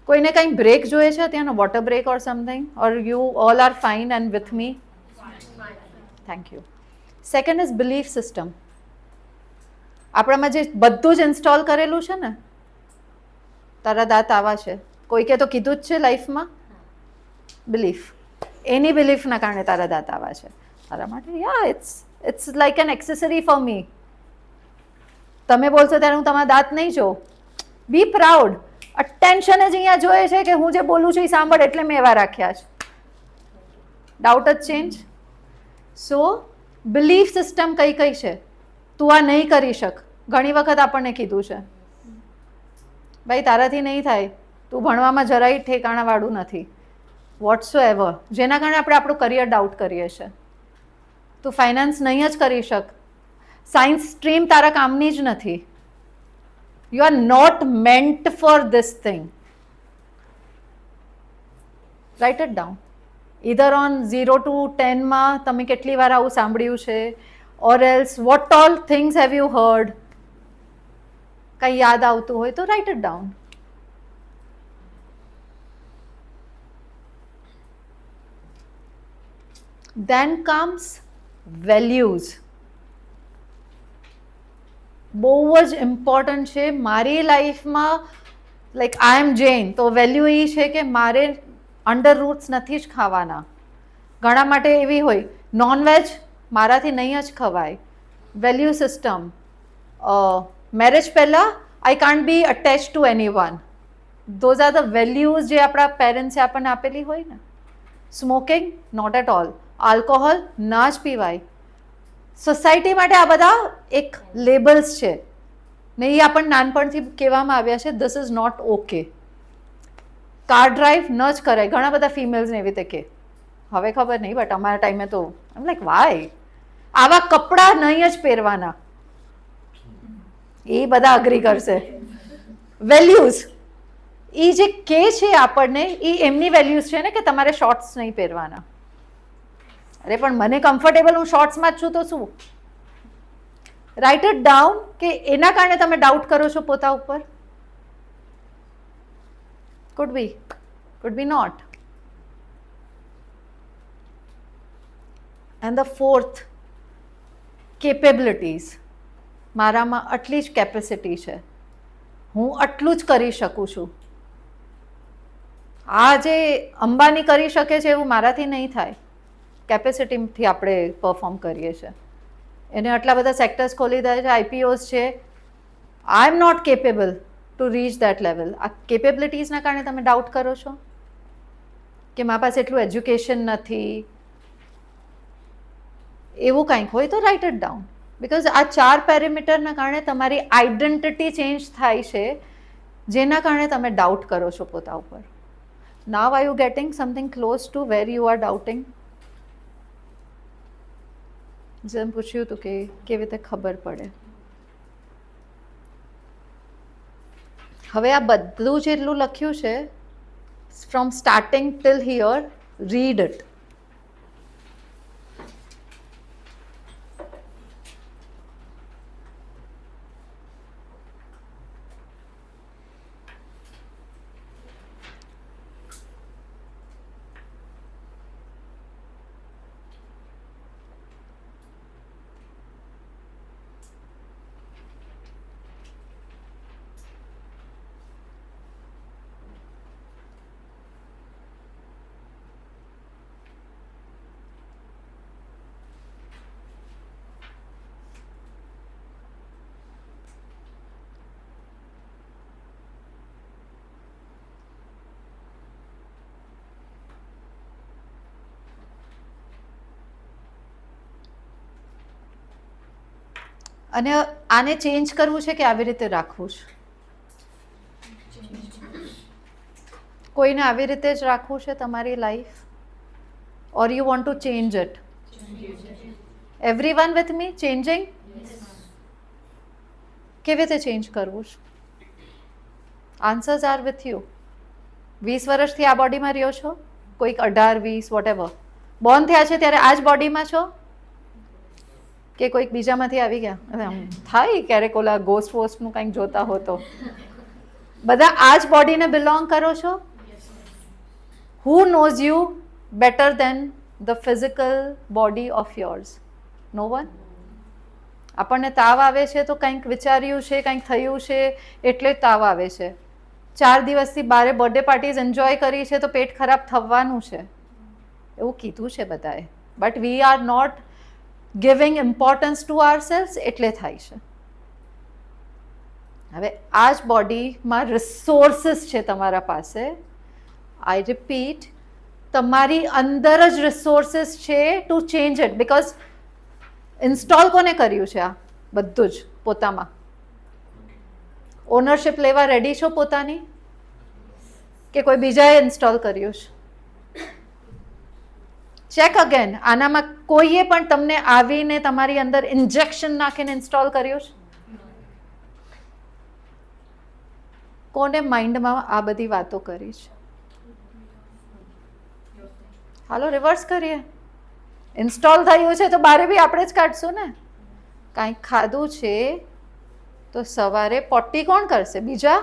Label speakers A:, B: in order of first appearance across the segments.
A: કોઈને કંઈ બ્રેક જોઈએ છે ત્યાંનો, water break or something, or you all are fine and with me? Thank you. Second is belief system. આપણામાં જે બધું જ ઇન્સ્ટોલ કરેલું છે ને, તારા દાંત આવા છે, કોઈકે તો કીધું જ છે લાઈફમાં, બિલીફ. એની બિલીફના કારણે તારા દાંત આવા છે. તારા માટે yeah it's like an accessory for me. તમે બોલશો ત્યારે હું તમારા દાંત નહીં જોઉં. બી પ્રાઉડ. અટેન્શન જ અહીંયા જોઈએ છે કે હું જે બોલું છું એ સાંભળ, એટલે મેં એવા રાખ્યા છે. ડાઉટ જ ચેન્જ. સો બિલીફ સિસ્ટમ કઈ કઈ છે? તું આ નહીં કરી શક. ઘણી વખત આપણને કીધું છે, ભાઈ તારાથી નહીં થાય, તું ભણવામાં જરાય ઠેકાણાવાળું નથી, વોટ્સો એવર, જેના કારણે આપણે આપણું કરિયર ડાઉટ કરીએ છીએ. તું ફાઇનાન્સ નહીં જ કરી શક, સાયન્સ સ્ટ્રીમ તારા કામની જ નથી, you are not meant for this thing. Write it down. Either on 0 to 10 માં તમે કેટલી વાર આવું સાંભળ્યું છે, or else what all things have you heard? કંઈ યાદ આવતું હોય તો write it down. Then comes values. બહુ જ ઇમ્પોર્ટન્ટ છે મારી લાઈફમાં. લાઈક આઈ એમ જૈન, તો વેલ્યુ એ છે કે મારે અંડર રૂટ્સ નથી જ ખાવાના. ઘણા માટે એવી હોય, નોનવેજ મારાથી નહીં જ ખવાય. Value system. મેરેજ પહેલાં I can't be attach to any one. Those are the values જે આપણા પેરેન્ટ્સે આપણને આપેલી હોય ને. Smoking not at all. Alcohol ના જ પીવાય. સોસાયટી માટે આ બધા એક લેબલ્સ છે ને, એ આપણને નાનપણથી કહેવામાં આવ્યા છે, this is not okay. Car drive ન જ કરાય. ઘણા બધા ફિમેલ્સને એવી રીતે કે, હવે ખબર નહીં, બટ અમારા ટાઈમે તો આમ લાઈક વાય, આવા કપડાં નહીં જ પહેરવાના. એ બધા અગ્રી કરશે. વેલ્યુઝ એ જે કે છે આપણને, એ એમની વેલ્યુઝ છે ને કે તમારે શોર્ટ્સ નહીં પહેરવાના. અરે પણ મને કમ્ફર્ટેબલ, હું શોર્ટ્સમાં જ છું તો શું? રાઇટ ઇટ ડાઉન કે એના કારણે તમે ડાઉટ કરો છો પોતા ઉપર. Could be not. And the fourth, capabilities. મારામાં આટલી જ કેપેસિટી છે, હું આટલું જ કરી શકું છું. આ જે અંબાની કરી શકે છે એવું મારાથી નહીં થાય. કેપેસિટીથી આપણે પરફોર્મ કરીએ છીએ. એને આટલા બધા સેક્ટર્સ ખોલી દે છે, આઈપીઓસ છે. I am not capable to reach that level. આ કેપેબિલિટીઝના કારણે તમે ડાઉટ કરો છો કે મારા પાસે એટલું એજ્યુકેશન નથી, એવું કંઈક હોય તો રાઇટ ઇટ ડાઉન. બિકોઝ આ 4 પેરામીટરના કારણે તમારી આઈડેન્ટિટી ચેન્જ થાય છે, જેના કારણે તમે ડાઉટ કરો છો પોતા ઉપર. Now are you getting something close to where you are doubting? જેમ પૂછ્યું હતું કે કેવી રીતે ખબર પડે. હવે આ બધું જેટલું લખ્યું છે, from starting till here, read it. અને આને ચેન્જ કરવું છે કે આવી રીતે રાખવું છે? કોઈને આવી રીતે જ રાખવું છે તમારી life, or you want to change it? Everyone with me changing? કેવી રીતે ચેન્જ કરવું છે? Answers R with you. 20 વર્ષથી આ બોડીમાં રહ્યો છો, કોઈક 18, 20, વોટ એવર. બોર્ન થયા છે ત્યારે આ જ બોડીમાં છો કે કોઈક બીજામાંથી આવી ગયા? થાય ક્યારેક ઓલા ગોસ્ટ વોસ્ટનું કંઈક જોતા હો તો. બધા આ જ બોડીને બિલોંગ કરો છો? Who knows you better than the physical body of yours? No one. આપણને તાવ આવે છે તો કંઈક વિચાર્યું છે, કંઈક થયું છે એટલે જ તાવ આવે છે. 4 દિવસથી બારે બર્થડે પાર્ટીઝ એન્જોય કરી છે તો પેટ ખરાબ થવાનું છે, એવું કીધું છે બધાએ. But we are not giving importance to ourselves, એટલે થાય છે. હવે આ જ બોડીમાં રિસોર્સિસ છે તમારા પાસે. આઈ રિપીટ, તમારી અંદર જ રિસોર્સિસ છે to change it. Because install કોને કર્યું છે આ બધું જ? પોતામાં. ઓનરશિપ લેવા રેડી છો પોતાની, કે કોઈ બીજાએ ઇન્સ્ટોલ કર્યું છે? Check again. આનામાં કોઈએ પણ તમને આવીને તમારી અંદર ઇન્જેક્શન નાખીને ઇન્સ્ટોલ કર્યું છે? કોને માઇન્ડમાં આ બધી વાતો કરી છે? હાલો રિવર્સ કરીએ. ઇન્સ્ટોલ થયું છે તો બારે બી આપણે જ કાઢશું ને. કાંઈક ખાધું છે તો સવારે પોટી કોણ કરશે? બીજા.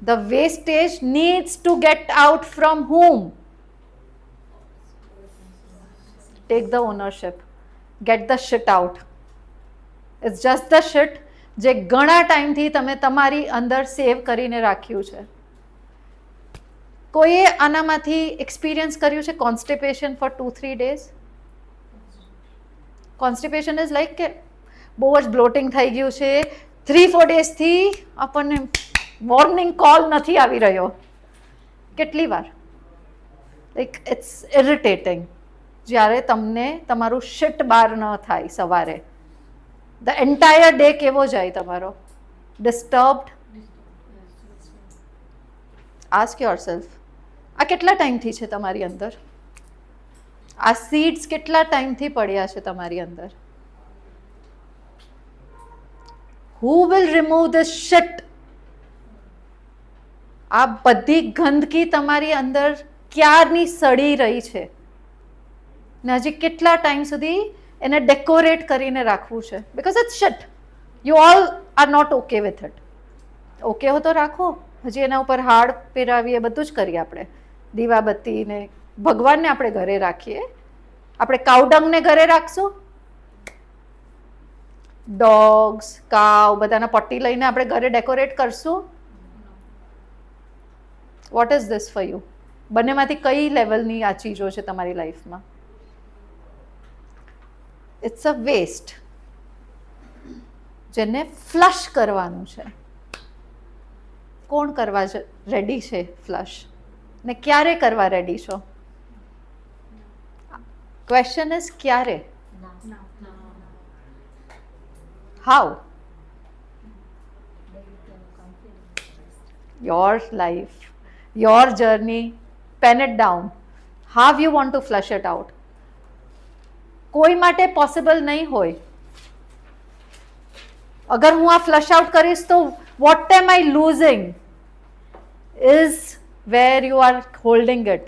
A: The wastage needs to get out from whom? Take the ownership. Get the shit out. It's just the shit જે ઘણા ટાઈમથી તમે તમારી અંદર સેવ કરીને રાખ્યું છે. કોઈએ આનામાંથી એક્સપિરિયન્સ કર્યું છે constipation for 2-3 days? Constipation is like કે બહુ જ બ્લોટિંગ થઈ ગયું છે, 3-4 daysથી આપણને મોર્નિંગ કોલ નથી આવી રહ્યો. કેટલી વાર? Like it's irritating. જ્યારે તમને તમારું શિટ બહાર ન થાય સવારે, ધ એન્ટાયર ડે કેવો જાય તમારો? ડિસ્ટર્બ્ડ. આસ્ક યોરસેલ્ફ, આ કેટલા ટાઈમથી છે તમારી અંદર? આ સીડ્સ કેટલા ટાઈમથી પડ્યા છે તમારી અંદર? Who will remove this shit? આ બધી ગંદકી તમારી અંદર ક્યારની સડી રહી છે ને હજી કેટલા ટાઈમ સુધી એને ડેકોરેટ કરીને રાખવું છે? Because it's shit. You all are not okay with it. Okay હો તો રાખો. હજી એના ઉપર હાડ પહેરાવીએ, બધું જ કરીએ આપણે. દીવાબત્તીને ભગવાનને આપણે ઘરે રાખીએ. આપણે કાઉડંગને ઘરે રાખશું? ડોગ્સ, કાવ બધાના પટ્ટી લઈને આપણે ઘરે ડેકોરેટ કરશું? What is this for you? બંનેમાંથી કઈ લેવલની આ ચીજો છે તમારી લાઈફમાં? ઇટ્સ અ વેસ્ટ જેને ફ્લશ કરવાનું છે. કોણ કરવા રેડી છે ફ્લશ? ને ક્યારે કરવા રેડી છો? ક્વેશ્ચન ઇઝ ક્યારે? How? Your life, your journey, pen it down. How you want to flush it out? કોઈ માટે પોસિબલ નહીં હોય. અગર હું આ ફ્લશ આઉટ કરીશ તો what am I losing is where you are holding it.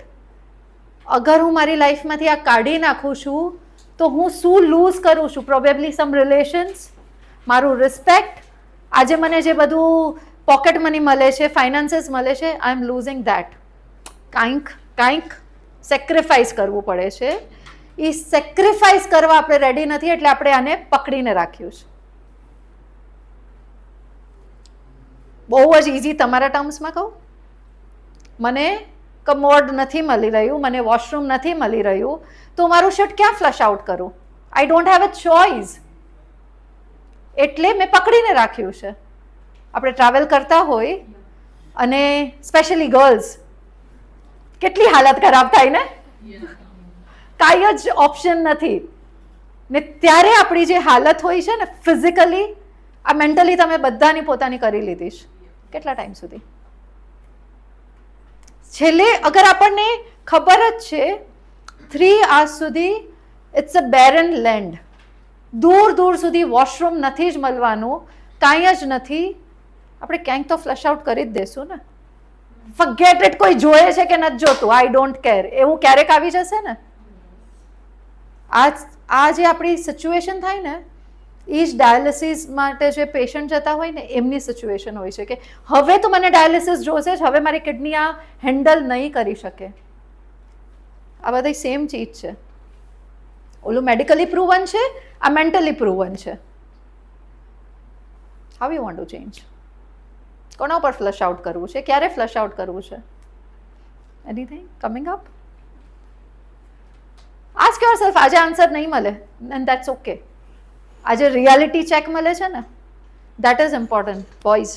A: અગર હું મારી લાઈફમાંથી આ કાઢી નાખું છું તો હું શું લૂઝ કરું છું? પ્રોબેબલી સમ રિલેશન્સ, મારું રિસ્પેક્ટ. આજે મને જે બધું પોકેટ મની મળે છે, ફાઇનાન્સીસ મળે છે, આઈ એમ લૂઝિંગ દેટ. કાંઈક સેક્રિફાઈસ કરવું પડે છે. એ સેક્રિફાઈસ કરવા આપણે રેડી નથી, એટલે આપણે આને પકડીને રાખ્યું છે. બહુ જ ઇઝી તમારા ટર્મ્સમાં કહું, મને કમોડ નથી મળી રહ્યું, મને વોશરૂમ નથી મળી રહ્યું, તો મારું શર્ટ ક્યાં ફ્લશ આઉટ કરું? I don't have a choice. એટલે મેં પકડીને રાખ્યું છે. આપણે ટ્રાવેલ કરતા હોય અને સ્પેશિયલી ગર્લ્સ, કેટલી હાલત ખરાબ થાય ને, કાંઈ જ ઓપ્શન નથી ને. ત્યારે આપણી જે હાલત હોય છે ને ફિઝિકલી, આ મેન્ટલી તમે બધાની પોતાની કરી લીધી છે. કેટલા ટાઈમ સુધી? છેલ્લે અગર આપણને ખબર જ છે 3 hours સુધી ઇટ્સ અ બેરન લેન્ડ, દૂર દૂર સુધી વોશરૂમ નથી જ મળવાનું, કાંઈ જ નથી, આપણે ક્યાંક તો ફ્લશ આઉટ કરી જ દેશું ને. Forget it. કોઈ જોયે છે કે નથી જોતું, આઈ ડોન્ટ કેર, એવું ક્યારેક આવી જશે ને. આ જે આપણી સિચ્યુએશન થાય ને, એ જ ડાયાલિસિસ માટે જે પેશન્ટ જતા હોય ને એમની સિચ્યુએશન હોય છે કે હવે તો મને ડાયાલિસિસ જોશે જ, હવે મારી કિડની આ હેન્ડલ નહીં કરી શકે. આ બધી સેમ ચીજ છે. ઓલું મેડિકલી પ્રૂવન છે, આ મેન્ટલી પ્રૂવન છે. How you want to change? કોના ઉપર ફ્લશ આઉટ કરવું છે? ક્યારે ફ્લશ આઉટ કરવું છે? Anything coming up? Ask yourself. આજે આન્સર નહીં મળે એન્ડ દેટ્સ ઓકે. આજે રિયાલિટી ચેક મળે છે ને, દેટ ઇઝ ઇમ્પોર્ટન્ટ. બોયઝ,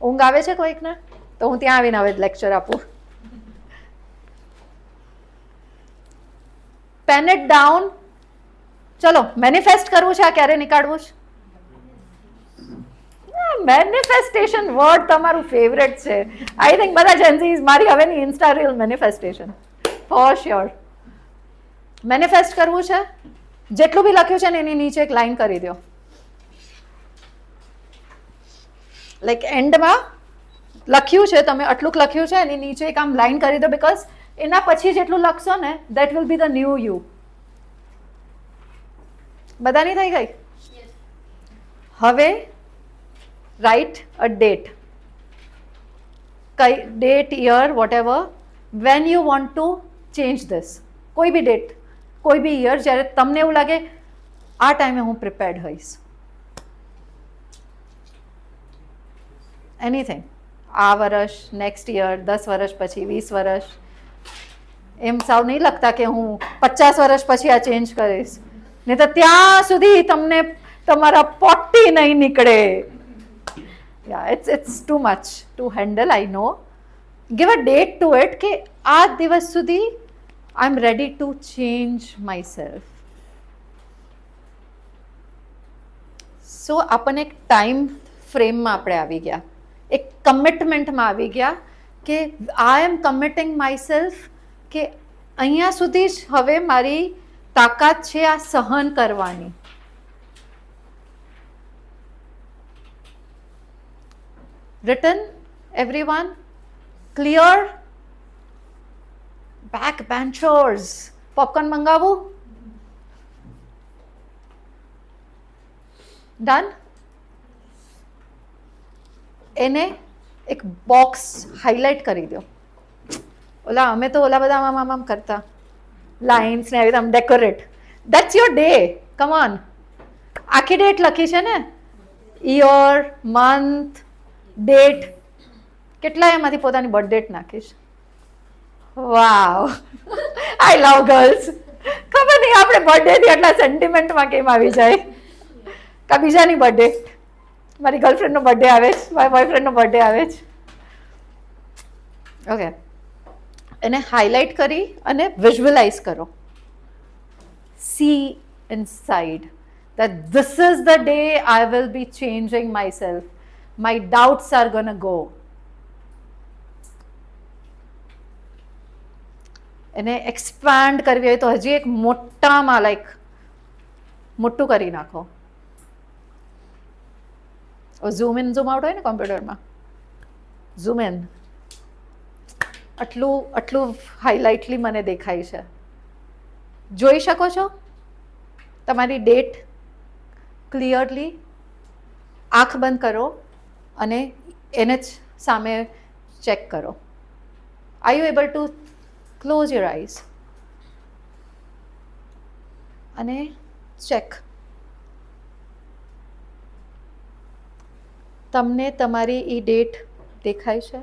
A: ઊંઘ આવે છે કોઈકને? તો હું ત્યાં આવીને હવે લેક્ચર આપું. Pen it down. ચલો, મેનિફેસ્ટ કરવું છે. આ ક્યારે નીકાળવું છે? મેનિફેસ્ટેશન વર્ડ તમારું ફેવરેટ છે. આઈ થિંક બધા જેન્સીઝ મારી હવેની insta reel manifestation for sure. Manifest કરવું છે. જેટલું બી લખ્યું છે ને એની નીચે એક લાઈન કરી દો. લાઈક એન્ડમાં લખ્યું છે, તમે આટલું લખ્યું છે, એની નીચે એક આમ લાઈન કરી દો. બીકોઝ એના પછી જેટલું લખશો ને that will be the new you. બધાની થઈ ગઈ? હવે write a date, date, year, whatever, when you want to change this. કોઈ બી ડેટ, કોઈ બી યર, જ્યારે તમને એવું લાગે આ ટાઈમે હું પ્રિપેર્ડ હોઈશ. એનીથિંગ. આ વર્ષ, નેક્સ્ટ યર, 10 વર્ષ પછી, 20 વર્ષ. એમ સાવ નહીં લખતા કે હું 50 વર્ષ પછી આ ચેન્જ કરીશ, નહીં તો ત્યાં સુધી તમને તમારા પોટી નહીં નીકળે. Yeah, it's too much to handle, I know. Give a date to it કે આ દિવસ સુધી I'm ready to change myself. So આપણને એક ટાઈમ ફ્રેમમાં આપણે આવી ગયા, એક કમિટમેન્ટમાં આવી ગયા કે I am committing myself કે અહીંયા સુધી જ હવે મારી તાકાત છે આ સહન કરવાની. Written, everyone? Clear? Back benchers. Popcorn મંગાવું? Done? એને એક બોક્સ હાઇલાઇટ કરી દો. ઓલા અમે તો ઓલા બધા આમ કરતા લાઇન્સ ને આવી આમ decorate. That's your day. Come on. આખી ડેટ લખી છે ને, યર, મંથ, ડેટ. કેટલા એમાંથી પોતાની બર્થ ડેટ નાખીશ? વાવ, આઈ લવ ગર્લ્સ. ખબર નહીં આપણે બર્થડે થી આટલા સેન્ટિમેન્ટમાં કેમ આવી જાય. કા બીજાની બર્થડે, મારી ગર્લફ્રેન્ડનો બર્થડે આવે છે, મારી બોયફ્રેન્ડનો બર્થડે આવે છે. ઓકે, એને હાઇલાઇટ કરી અને વિઝ્યુઅલાઇઝ કરો. C inside that this is the day I will be changing myself. My doubts are gonna go. એને એક્સપાન્ડ કરવી હોય તો હજી એક મોટામાં લાઈક મોટું કરી નાખો. ઝૂમ ઇન ઝૂમ આઉટ હોય ને કોમ્પ્યુટરમાં, ઝૂમ ઇન. આટલું હાઇલાઇટલી મને દેખાય છે. જોઈ શકો છો તમારી ડેટ ક્લિયરલી. આંખ બંધ કરો અને એને જ સામે ચેક કરો. Are you able to close your eyes અને ચેક. તમને તમારી એ ડેટ દેખાય છે?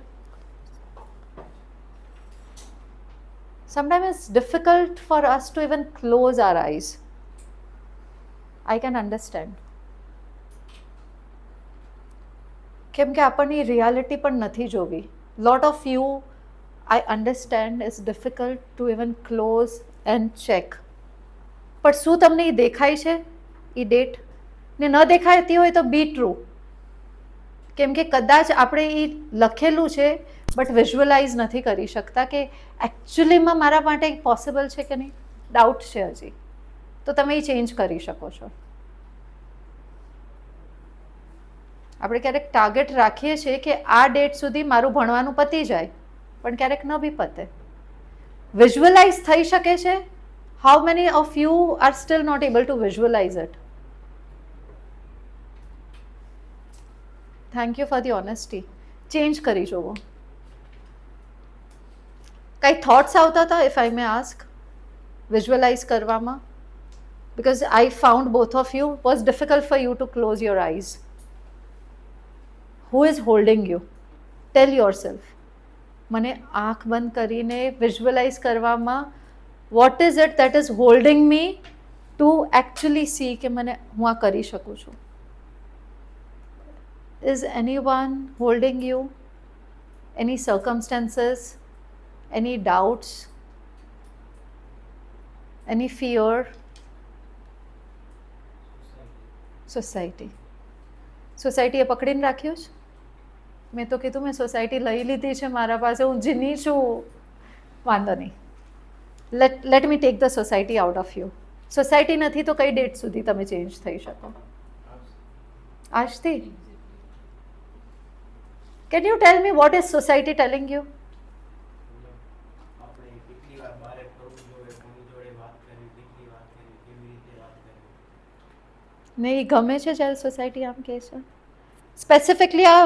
A: Sometimes it's difficult for us to even close our eyes. I can understand. કેમ કે આપણને રિયાલિટી પણ નથી જોવી. Lot of you, I understand, it's difficult to even close and check. પણ શું તમને એ દેખાય છે એ ડેટ? ને ન દેખાતી હોય તો બી ટ્રુ. કેમ કે કદાચ આપણે એ લખેલું છે બટ વિઝ્યુઅલાઇઝ નથી કરી શકતા કે એકચ્યુઅલીમાં મારા માટે પોસિબલ છે કે નહીં. ડાઉટ છે હજી, તો તમે એ ચેન્જ કરી શકો છો. આપણે ક્યારેક ટાર્ગેટ રાખીએ છીએ કે આ ડેટ સુધી મારું ભણવાનું પતી જાય, પણ ક્યારેક ન બી પતે. વિઝ્યુઅલાઇઝ થઈ શકે છે. How many of you are still not able to visualise it? Thank you for the honesty. Change કરી જુઓ. કાંઈ થોટ્સ આવતા હતા, if I may ask, visualise કરવામાં? Because I found both of you was difficult for you to close your eyes. Who is holding you? Tell yourself. મને આંખ બંધ કરીને વિઝ્યુઅલાઇઝ કરવામાં, what is it that is holding me to actually see કે મને હું આ કરી શકું છું? Is anyone holding you? Any circumstances? Any doubts? Any fear? સોસાયટીએ પકડીને રાખ્યું છે? મેં તો કીધું મેં સોસાયટી લઈ લીધી છે મારા પાસે, હું જીની છું. વાંધો નહીં, let me take the society out of you. Society નથી તો કઈ ડેટ સુધી તમે ચેન્જ થઈ શકો? આજથી? Can you tell me what is society telling you? ને એ ગમે છે જ્યારે સોસાયટી આમ કહે છે? સ્પેસિફિકલી આ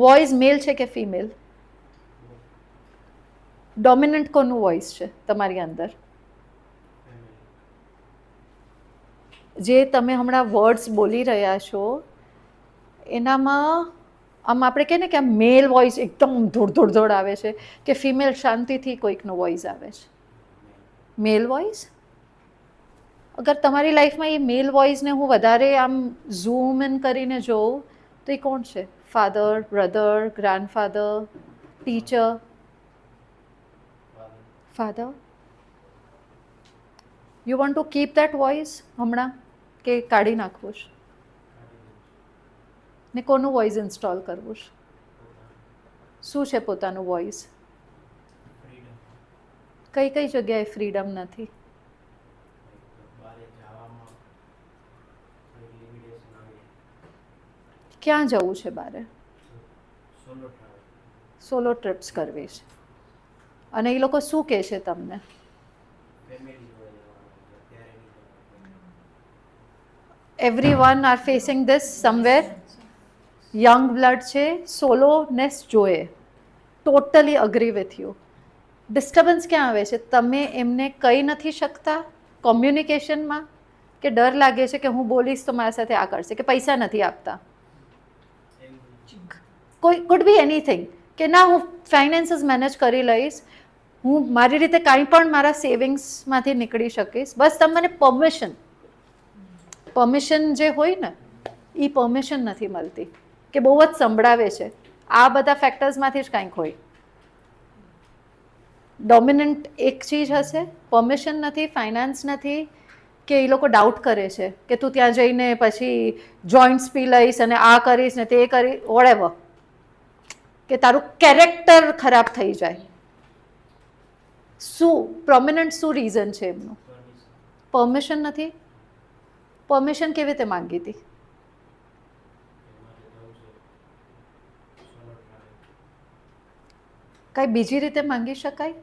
A: વોઇસ મેલ છે કે ફિમેલ? ડોમિનન્ટ કોનું વોઇસ છે તમારી અંદર? જે તમે હમણાં વર્ડ્સ બોલી રહ્યા છો એનામાં આમ આપણે કહે ને કે આમ મેલ વોઇસ એકદમ ધોડ આવે છે, કે ફિમેલ શાંતિથી કોઈકનો વોઇસ આવે છે? મેલ વોઇસ. અગર તમારી લાઈફમાં એ મેલ વોઇસને હું વધારે આમ ઝૂમ ઇન કરીને જોઉં તો એ કોણ છે? Father, brother, grandfather, teacher? Father. You want to keep that voice હમણાં કે કાઢી નાખવું છે? ને કોનું વોઇસ ઇન્સ્ટોલ કરવું છે? શું છે પોતાનું વોઇસ? કઈ કઈ જગ્યાએ ફ્રીડમ નથી? ક્યાં જવું છે બારે? સોલો ટ્રિપ્સ કરવી છે. અને એ લોકો શું કહે છે તમને? Everyone R facing this somewhere. Young blood છે, સોલોનેસ જોઈએ. Totally agree with you. Disturbance ક્યાં આવે છે? તમે એમને કહી નથી શકતા કોમ્યુનિકેશનમાં, કે ડર લાગે છે કે હું બોલીશ તો મારા સાથે આ કરશે, કે પૈસા નથી આપતા? કોઈ કુડ બી એનીથિંગ, કે ના હું ફાઇનાન્સીસ મેનેજ કરી લઈશ, હું મારી રીતે કાંઈ પણ મારા સેવિંગ્સમાંથી નીકળી શકીશ. બસ તમે મને પરમિશન જે હોય ને એ પરમિશન નથી મળતી, કે બહુ જ સંભળાવે છે. આ બધા ફેક્ટર્સમાંથી જ કાંઈક હોય. ડોમિનન્ટ એક ચીજ હશે, પરમિશન નથી, ફાઇનાન્સ નથી, કે એ લોકો ડાઉટ કરે છે કે તું ત્યાં જઈને પછી જોઈન્ટ્સ પી લઈશ અને આ કરીશ ને તે કરી વોટેવર, કે તારું કેરેક્ટર ખરાબ થઈ જાય. શું પ્રોમિનન્ટ શું રીઝન છે એમનું? પરમિશન નથી. પરમિશન કેવી રીતે માંગી હતી? કાંઈ બીજી રીતે માંગી શકાય?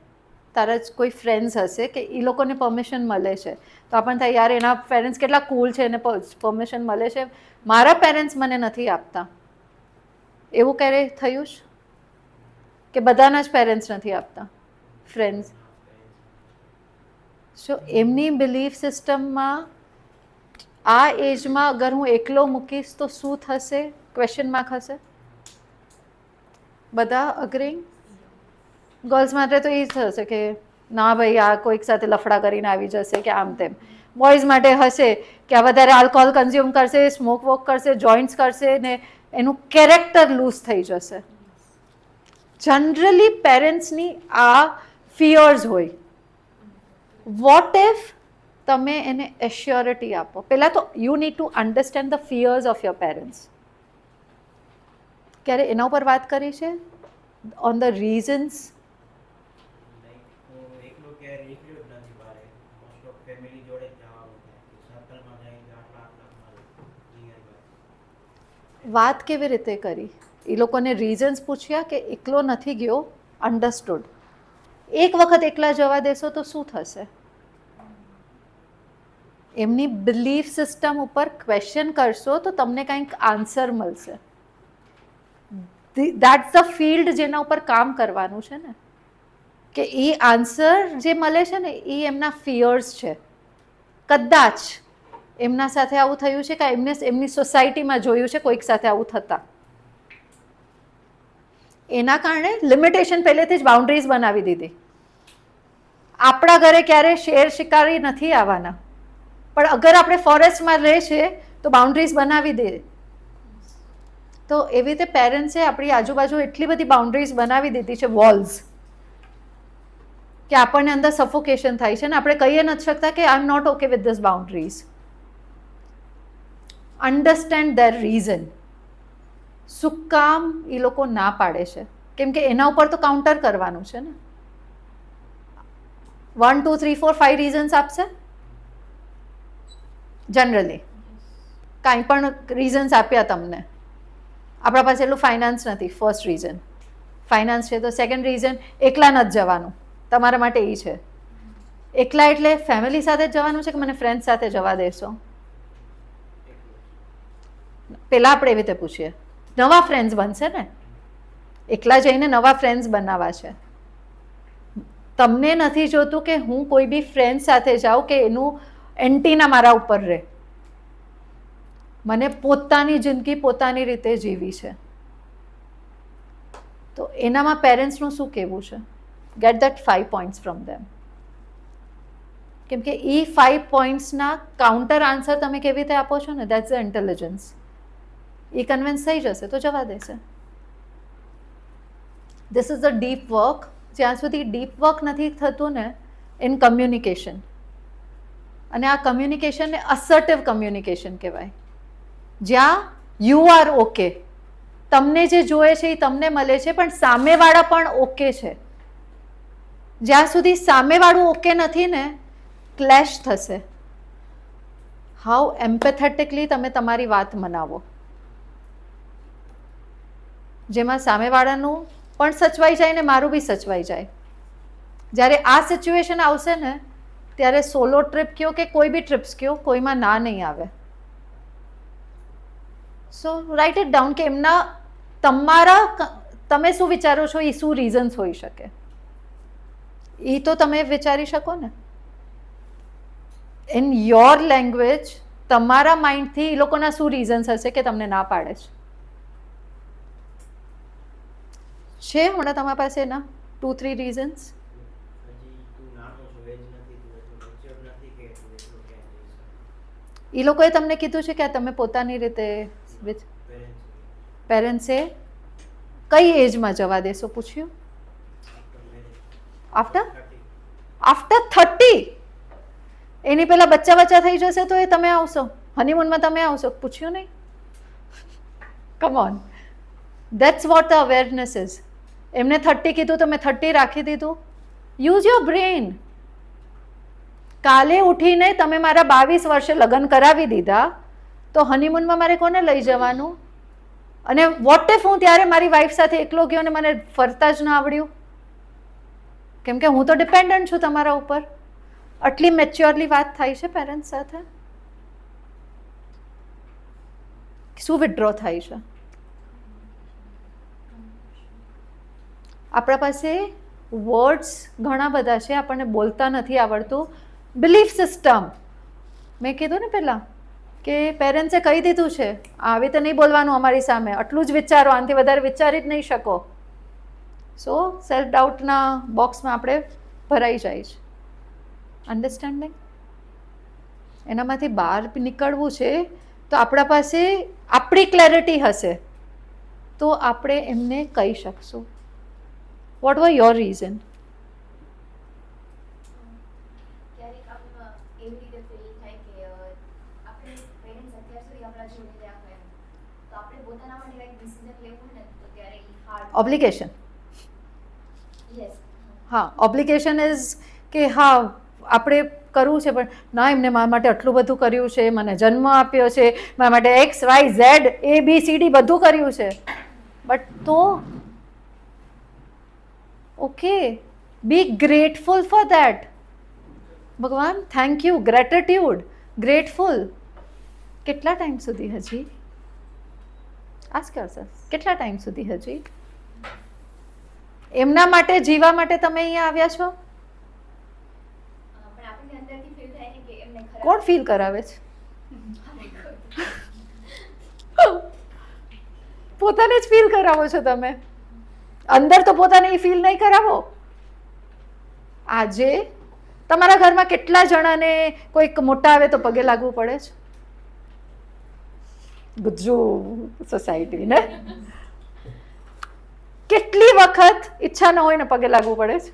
A: તારા જ કોઈ ફ્રેન્ડ્સ હશે કે એ લોકોને પરમિશન મળે છે તો આપણને થાય યાર એના પેરેન્ટ્સ કેટલા કૂલ છે એને પરમિશન મળે છે, મારા પેરેન્ટ્સ મને નથી આપતા. એવું ક્યારેય થયું છે કે બધાના જ પેરેન્ટ્સ નથી આપતા? ફ્રેન્ડ્સ. સો એમની બિલીફ સિસ્ટમમાં આ એજમાં અગર હું એકલો મૂકીશ તો શું થશે? ક્વેશ્ચન માર્ક હશે. બધા અગ્રી? ગર્લ્સ માટે તો એ જ થશે કે ના ભાઈ આ કોઈક સાથે લફડા કરીને આવી જશે કે આમ તેમ. બોયઝ માટે હશે કે આ વધારે આલ્કોહોલ કન્ઝ્યુમ કરશે, સ્મોક વોક કરશે, જોઈન્ટ્સ કરશે ને એનું કેરેક્ટર લૂઝ થઈ જશે. જનરલી પેરેન્ટ્સની આ ફિયર્સ હોય. વોટ ઇફ તમે એને એશ્યોરિટી આપો? પહેલાં તો you need to understand the fierce of your parents. ક્યારે એના ઉપર વાત કરી છે? On the reasons. વાત કેવી રીતે કરી? એ લોકોને રીઝન્સ પૂછ્યા કે એકલો નથી ગયો? અન્ડરસ્ટુડ. એક વખત એકલા જવા દેશો તો શું થશે? એમની બિલીફ સિસ્ટમ ઉપર ક્વેશ્ચન કરશો તો તમને કંઈક આન્સર મળશે. દેટ્સ ધ ફિલ્ડ જેના ઉપર કામ કરવાનું છે ને, કે એ આન્સર જે મળે છે ને એ એમના ફિયર્સ છે. કદાચ એમના સાથે આવું થયું છે કે એમની સોસાયટીમાં જોયું છે કોઈક સાથે આવું થતા, એના કારણે લિમિટેશન પહેલેથી જ બાઉન્ડ્રીઝ બનાવી દીધી. આપણા ઘરે ક્યારે શેર શિકારી નથી આવવાના, પણ અગર આપણે ફોરેસ્ટમાં રહે છે તો બાઉન્ડ્રીઝ બનાવી દે. તો એવી રીતે પેરેન્ટ્સે આપણી આજુબાજુ એટલી બધી બાઉન્ડ્રીઝ બનાવી દીધી છે, વોલ્સ, કે આપણને અંદર સફોકેશન થાય છે ને આપણે કહી નથી શકતા કે I am not okay with this boundaries. Understand their reason. શું કામ એ લોકો ના પાડે છે? કેમ કે એના ઉપર તો કાઉન્ટર કરવાનું છે ને. 1 2 3 4 5 રીઝન્સ આપશે જનરલી. કાંઈ પણ રીઝન્સ આપ્યા તમને, આપણા પાસે એટલું ફાઇનાન્સ નથી, ફર્સ્ટ રીઝન ફાઇનાન્સ છે. તો સેકન્ડ રીઝન એકલા નથી જવાનું, તમારા માટે એ છે. એકલા એટલે ફેમિલી સાથે જ જવાનું છે કે મને ફ્રેન્ડ સાથે જવા દેશો? પેલા આપણે એવી રીતે પૂછીએ, નવા ફ્રેન્ડ્સ બનશે ને, એકલા જઈને નવા ફ્રેન્ડ્સ બનાવવા છે. તમને નથી જોતું કે હું કોઈ બી ફ્રેન્ડ સાથે જાઉં કે એનું એન્ટીના મારા ઉપર રહે. મને પોતાની જિંદગી પોતાની રીતે જીવી છે. તો એનામાં પેરેન્ટ્સનું શું કહેવું છે? Gate that 5 points from them. કેમ કે એ 5 પોઈન્ટ્સના કાઉન્ટર આન્સર તમે કેવી રીતે આપો છો ને, that's the intelligence. A convince થઈ જશે તો જવા દેશે. This is the deep work. જ્યાં સુધી ડીપ વર્ક નથી થતું ને ઇન કમ્યુનિકેશન, અને આ કમ્યુનિકેશનને અસર્ટિવ કમ્યુનિકેશન કહેવાય, જ્યાં યુ આર ઓકે, તમને જે જોઈએ છે એ તમને મળે છે, પણ સામેવાળા પણ ઓકે છે. જ્યાં સુધી સામેવાળું ઓકે નથી ને, ક્લેશ થશે. હાઉ એમ્પેથેટિકલી તમે તમારી વાત મનાવો, જેમાં સામેવાળાનું પણ સચવાઈ જાય ને મારું બી સચવાઈ જાય. જ્યારે આ સિચ્યુએશન આવશે ને ત્યારે સોલો ટ્રીપ કયો કે કોઈ બી ટ્રીપ્સ કયો, કોઈમાં ના નહીં આવે. સો રાઇટ ઇટ ડાઉન કે એમના તમે શું વિચારો છો, એ શું રીઝન્સ હોઈ શકે, એ તો તમે વિચારી શકો ને. ઇન યોર લેંગ્વેજ તમારા માઇન્ડથી એ લોકોના શું રીઝન્સ હશે કે તમને ના પાડે છે. હમણાં તમારી પાસે એના 2 3 રીઝન્સ? એ લોકોએ તમને કીધું છે કે તમે પોતાની રીતે પેરેન્ટ્સે કઈ એજમાં જવા દેશો પૂછ્યું? આફ્ટર 30? એની પહેલા બચ્ચા થઈ જશે તો એ તમે આવશો હનીમૂનમાં, તમે આવશો? પૂછ્યું નહીં. Come on, that's what the awareness is. એમને 30 કીધું તો મેં 30 રાખી દીધું. Use your brain. કાલે ઉઠીને તમે મારા 22 વર્ષે લગ્ન કરાવી દીધા તો હનીમૂનમાં મારે કોને લઈ જવાનું? અને વોટ ઇફ હું ત્યારે મારી વાઈફ સાથે એકલો ગયો ને મને ફરતા જ ના આવડ્યું? કેમ કે હું તો ડિપેન્ડન્ટ છું તમારા ઉપર. આટલી મેચ્યોરલી વાત થાય છે પેરેન્ટ્સ સાથે? શું વિડ્રો થાય છે? આપણા પાસે વર્ડ્સ ઘણા બધા છે, આપણને બોલતા નથી આવડતું. બિલીફ સિસ્ટમ, મેં કીધું ને પહેલાં કે પેરેન્ટ્સે કહી દીધું છે આવી રીતે નહીં બોલવાનું અમારી સામે, આટલું જ વિચારો, આનાથી વધારે વિચારી જ નહીં શકો. સો સેલ્ફ ડાઉટના બોક્સમાં આપણે ભરાઈ જાય છે. અન્ડરસ્ટેન્ડિંગ. એનામાંથી બહાર નીકળવું છે તો આપણા પાસે આપણી ક્લેરિટી હશે તો આપણે એમને કહી શકશું. What were your reason? Obligation. હા, ઓબ્લિગેશન ઇઝ કે હા આપણે કરવું છે પણ ના, એમને મારા માટે આટલું બધું કર્યું છે, મને જન્મ આપ્યો છે, મારા માટે XYZ ABCD બધું કર્યું છે, બટ તો okay, be grateful for that. ભગવાન થેન્ક યુ, ગ્રેટિટ્યુડ, ગ્રેટફુલ. કેટલા ટાઈમ સુધી હજી આસ્ક યોરસેલ્ફ, કેટલા ટાઈમ સુધી હજી? એમના માટે જીવવા માટે તમે અહીંયા આવ્યા છો? કોણ ફીલ કરાવે છે? પોતાને જ ફીલ કરાવો છો તમે. અંદર તો પોતાને ફીલ નહીં કરાવો. આજે તમારા ઘરમાં કેટલા જણાને કોઈક મોટા આવે તો પગે લાગવું પડે છે? ગુજ્જુ સોસાયટી ને કેટલી વખત ઈચ્છા ન હોય ને પગે લાગવું પડે છે?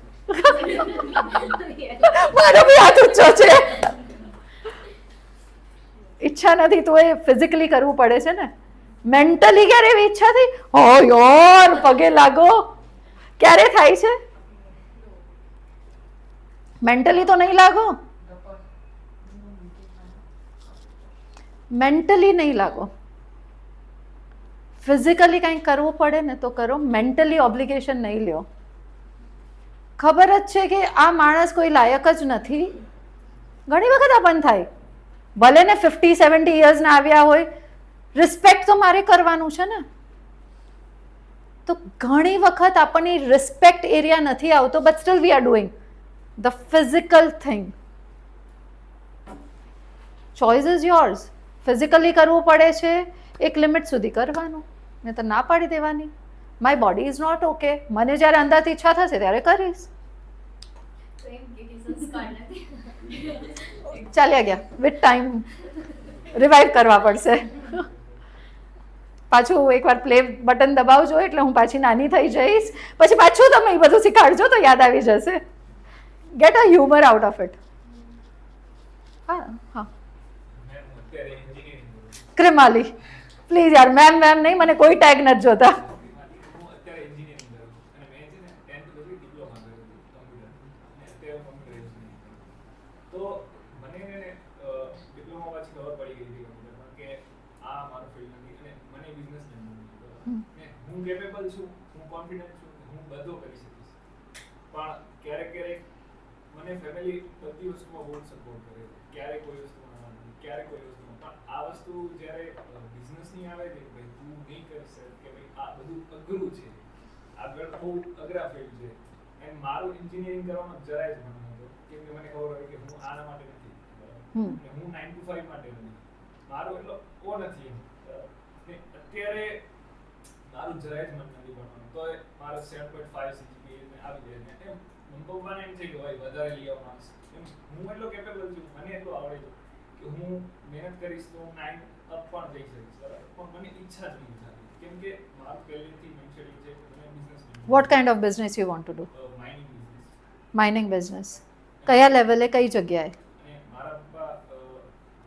A: મારો બી હાથ ઊંચો છે. ઈચ્છા નથી તો એ ફિઝિકલી કરવું પડે છે ને. મેન્ટલી ક્યારે એવી ઈચ્છા થઈ હો યાર પગે લાગો? ક્યારે થાય છે? મેન્ટલી તો નહીં લાગો. મેન્ટલી નહીં લાગો. ફિઝિકલી કંઈક કરવું પડે ને તો કરો. મેન્ટલી ઓબ્લિગેશન નહીં લ્યો. ખબર જ છે કે આ માણસ કોઈ લાયક જ નથી. ઘણી વખત આ પણ થાય. ભલે ને 50-70 યર્સના આવ્યા હોય, રિસ્પેક્ટ તો મારે કરવાનું છે ને. તો ઘણી વખત આપણને રિસ્પેક્ટ એરિયા નથી આવતો, but still we are doing the physical thing. Choice is yours. Physically કરવું પડે છે એક લિમિટ સુધી કરવાનું, મેં તો ના પાડી દેવાની. My body is not okay. મને જ્યારે અંદરથી ઈચ્છા થશે ત્યારે કરીશ. ચાલ્યા ગયા. વિથ ટાઈમ રિવાઇવ કરવા પડશે. પાછું એકવાર પ્લે બટન દબાવજો એટલે હું પાછી નાની થઈ જઈશ. પછી પાછું તમે એ બધું શીખાડજો તો યાદ આવી જશે. Get a humour out of it. હા હા ક્રિમાલી પ્લીઝ યાર, મેમ મેમ નહીં, મને કોઈ ટેગ નથી જોતા.
B: હું કેપેબલ છું, હું કોન્ફિડન્ટ છું, હું બધું કરી શકીશ. પણ ક્યારેક ક્યારેક મને ફેમિલી બધી વસ્તુમાં બહુ સપોર્ટ કરે. ક્યારેક કોઈ વસ્તુમાં, ક્યારેક કોઈ વસ્તુમાં. પણ આ વસ્તુ જ્યારે બિઝનેસની આવે છે કે ભાઈ તું નહીં કરી શકે, કે ભાઈ આ બધું અઘરું છે, આગળ બહુ અઘરા ફિલ્ડ છે. એન્ડ મારું એન્જિનિયરિંગ કરવાનો જરાય જ મન નહોતો, કેમ કે મને ખબર હોય કે હું આના માટે નથી, હું 9 to 5 માટે નથી. મારો એટલો ઓ નથી. અત્યારે મારું જરાય જ મન નથી ભણવાનું, તો મારો 7.5 CGPA આવી જાય ને એમ પપ્પાને એમ છે કે ભાઈ વધારે લઈ આવો માર્ક્સ. એમ હું એટલો કેપેબલ છું, મને એટલું આવડે છે કે હું મહેનત કરીશ તો હું 9 અપ પણ જઈ શકીશ. બરાબર, પણ મને ઈચ્છા જ નથી થતી, કેમ કે મારું પહેલેથી મેન્ટલી છે કે મને business.
A: What kind of business you want to do?
B: Mining business.
A: Mining business કયા લેવલે, કઈ જગ્યાએ?
B: અને મારા પપ્પા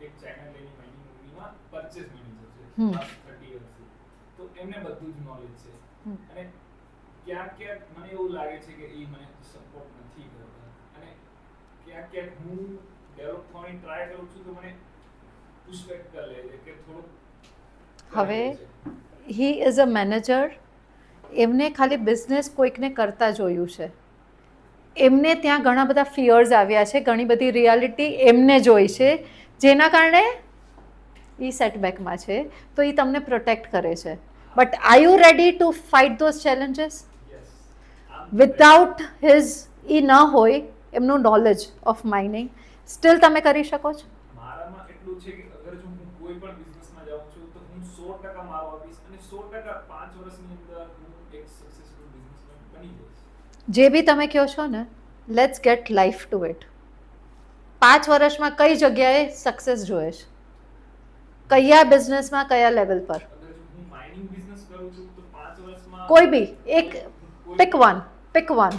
B: એક ચાઇના લેની માઇનિંગ કંપનીમાં પરચેસ મેનેજર છે, 30 વર્ષથી. તો એમને બધું જ નોલેજ છે. અને ક્યાંક ક્યાંક મને એવું લાગે છે કે એ મને સપોર્ટ નથી કરતા, અને ક્યાંક ક્યાંક હું ડેવલપ થવાની ટ્રાય કરું છું તો મને પુશબેક કરી લે છે કે થોડું.
A: હવે હી ઇઝ અ મેનેજર. એમને ખાલી બિઝનેસ કોઈકને કરતા જોયું છે. એમને ત્યાં ઘણા બધા ફિયર્સ આવ્યા છે, ઘણી બધી રિયાલિટી એમને જોઈ છે, જેના કારણે એ સેટબેકમાં છે. તો એ તમને પ્રોટેક્ટ કરે છે. But are you ready to fight those challenges? Without his એ ન હોય એમનું નોલેજ ઓફ માઇનિંગ, સ્ટીલ તમે કરી શકો છો?
B: મારામાં એટલું છે કે અગર જો હું કોઈ પણ બિઝનેસમાં જાઉં છું તો હું 100% મારો આપીશ, અને 100% 5 વર્ષની અંદર હું એક સક્સેસફુલ બિઝનેસમેન બની જઈશ.
A: જે બી તમે કહો છો ને, let's gate life two it. 5 વર્ષમાં કઈ જગ્યાએ સક્સેસ જોઈએ છે? કયા બિઝનેસમાં, કયા લેવલ પર?
B: અગર જો હું માઇનિંગ બિઝનેસ કરું છું તો 5 વર્ષમાં
A: કોઈ બી એક પિક વન.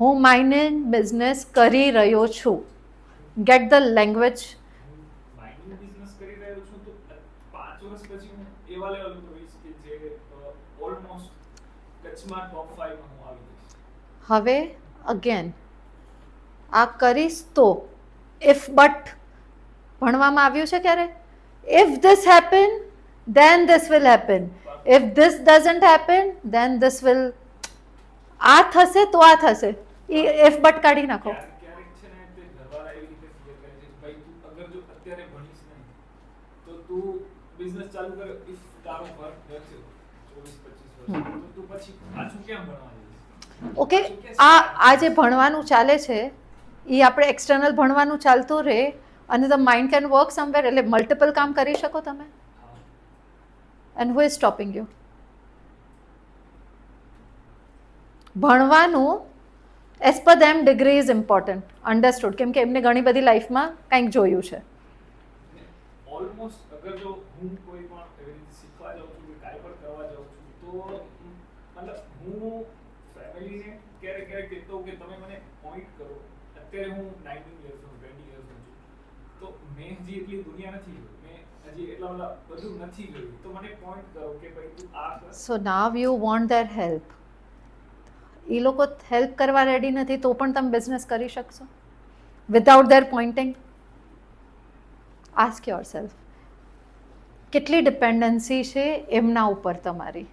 A: હું માઇનિંગ બિઝનેસ કરી રહ્યો છું. Get the language.
B: Mining business કરી રહ્યો છું તો 5 વર્ષ પછી હું એવા લેવલ પર રહીશ કે જે ઓલમોસ્ટ કચ્છમાં ટોપ 5 માં હું આવી જઈશ.
A: હવે અગેન આ કરીશ તો ઇફ બટ ભણવામાં આવ્યું છે ક્યારે? If this happen then this will happen, if this doesn't happen then this will. આ થશે તો આ થશે. ઇફ બટ કાઢી નાખો.
B: ક્યારેક છે ને તે ઘરવાળા એવી રીતે ફિયર કરે છે કે ભાઈ તું અગર જો અત્યારે ભણીશ નહીં તો તું બિઝનેસ ચાલુ કર્યો, ઇફ તારો વર્ક રહેશે 24-25 વર્ષ, તો તું પછી પાછું કેમ ભણવા જઈશ?
A: ઓકે, આ જે ભણવાનું ચાલે છે એ આપણે એક્સટર્નલ ભણવાનું ચાલતું રહે અને the mind can work somewhere, એટલે મલ્ટિપલ કામ કરી શકો તમે. And who is stopping you? ભણવાનું as per them degree is important, understood, કેમ કે એમને ઘણી બધી લાઈફમાં કંઈક જોયું છે.
B: ઓલમોસ્ટ અગર જો હું કોઈ પણ એવી રીતે શીખવા જાઉં છું કે કાંઈ પણ કરવા જાઉં છું, તો મતલબ હું ફેમિલીને ક્યારેક ક્યારેક કહેતો હોઉં કે તમે મને પોઈન્ટ કરો. અત્યારે હું 19 યર્સનો 20 યર્સનો છું, તો મેં હજી એટલી દુનિયા નથી જોઈ, મેં હજી એટલા બધા બધું નથી જોયું, તો મને પોઈન્ટ કરો કે ભાઈ તું આ કર.
A: So now you want their help. એ લોકો હેલ્પ કરવા રેડી નથી તો પણ તમે બિઝનેસ કરી શકશો without their pointing? Ask yourself, કેટલી ડિપેન્ડન્સી છે એમના ઉપર તમારી?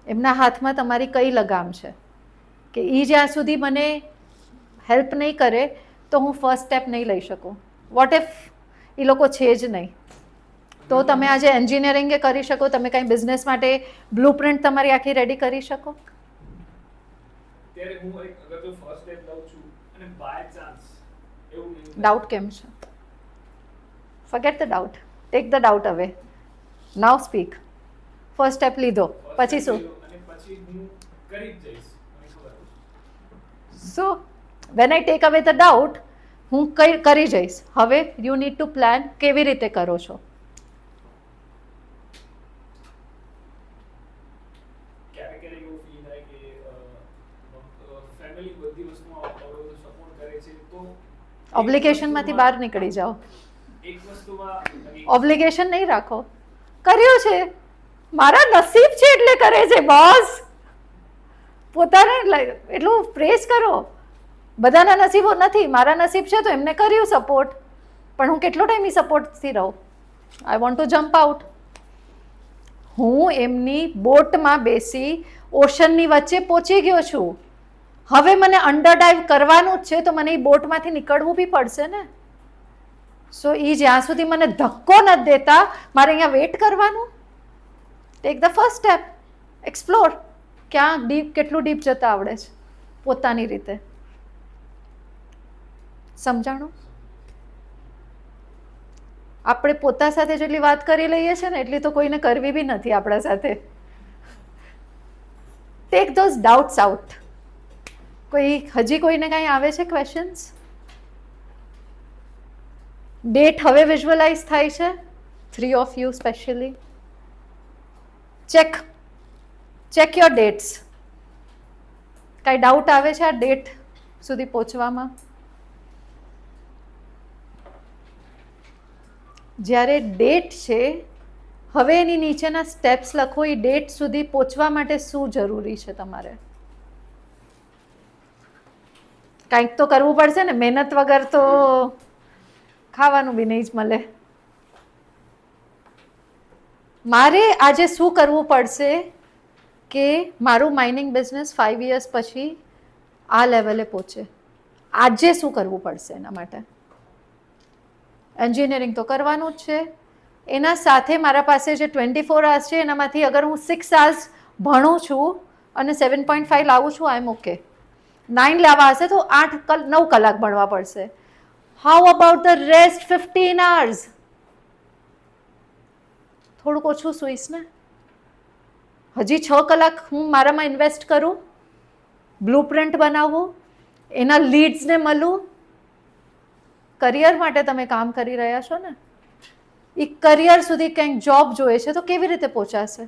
A: એમના હાથમાં તમારી કઈ લગામ છે કે એ જ્યાં સુધી મને હેલ્પ નહીં કરે તો હું ફર્સ્ટ સ્ટેપ નહીં લઈ શકું? વોટ ઇફ એ લોકો છે જ નહીં, તો તમે આજે એન્જિનિયરિંગ કરી શકો, તમે કાંઈ બિઝનેસ માટે બ્લુપ્રિન્ટ તમારી આખી રેડી કરી શકો?
B: ત્યારે હું અગર જો ફર્સ્ટ સ્ટેપ લઉં છું અને બાય ચાન્સ એવું નહીં,
A: ડાઉટ કેમ છે? Forget the doubt, take the doubt અવે, નાવ સ્પીક. ફર્સ્ટ સ્ટેપ લીધો પછી શું?
B: અને પછી હું કરી જ જઈશ, મને ખબર છે.
A: સો વેન આઈ ટેક અવે ધ ડાઉટ, હું કરી જઈશ. હવે યુ નીડ ટુ પ્લાન કેવી રીતે કરો છો.
B: ક્યારેક ક્યારેક એવું ફીલ થાય કે ફેમિલી બધી વસ્તુમાં સપોર્ટ કરે છે, તો
A: ઓબ્લિગેશનમાંથી બહાર નીકળી જાઓ.
B: એક વસ્તુમાં
A: ઓબ્લિગેશન નહીં રાખો. કર્યું છે, મારા નસીબ છે એટલે કરે છે બોસ. પોતાને એટલું પ્રેસ કરો. બધાના નસીબો નથી, મારા નસીબ છે તો એમને કર્યું સપોર્ટ, પણ હું કેટલો ટાઈમ એ સપોર્ટથી રહું? I want to jump out. હું એમની બોટમાં બેસી ઓશનની વચ્ચે પહોંચી ગયો છું, હવે મને અંડર ડાઈવ કરવાનું જ છે, તો મને એ બોટમાંથી નીકળવું બી પડશે ને. સો એ જ્યાં સુધી મને ધક્કો નથી દેતા મારે અહીંયા વેઇટ કરવાનું. Take the first step, explore. ક્યાં ડીપ, કેટલું ડીપ જતા આવડે છે પોતાની રીતે. સમજાણું? આપણે પોતા સાથે જેટલી વાત કરી લઈએ છીએ ને એટલી તો કોઈને કરવી બી નથી આપણા સાથે. Take those doubts out. હજી કોઈને કાંઈ આવે છે ક્વેશ્ચન્સ? ડેટ હવે વિઝ્યુઅલાઇઝ થાય છે? 3 of you specially. Check your dates. કાંઈ ડાઉટ આવે છે આ ડેટ સુધી પહોંચવામાં? જ્યારે ડેટ છે, હવે એની નીચેના સ્ટેપ્સ લખો. એ ડેટ સુધી પહોંચવા માટે શું જરૂરી છે તમારે? કાંઈક તો કરવું પડશે ને, મહેનત વગર તો ખાવાનું બી નહીં જ મળે. મારે આજે શું કરવું પડશે કે મારું માઇનિંગ બિઝનેસ 5 years પછી આ લેવલે પહોંચે? આજે શું કરવું પડશે એના માટે? એન્જિનિયરિંગ તો કરવાનું જ છે, એના સાથે મારા પાસે જે 24 hours છે એનામાંથી અગર હું 6 hours ભણું છું અને 7.5 લાવું છું, આઈ એમ ઓકે. 9 લાવવા હશે તો 9 કલાક ભણવા પડશે. How about the rest 15 hours? થોડુંક ઓછું સુઈશ ને. હજી 6 કલાક હું મારામાં ઇન્વેસ્ટ કરું, બ્લુપ્રિન્ટ બનાવવું, એના લીડ્સને મળું. કરિયર માટે તમે કામ કરી રહ્યા છો ને, એ કરિયર સુધી કંઈક જોબ જોઈએ છે તો કેવી રીતે પહોંચાશે?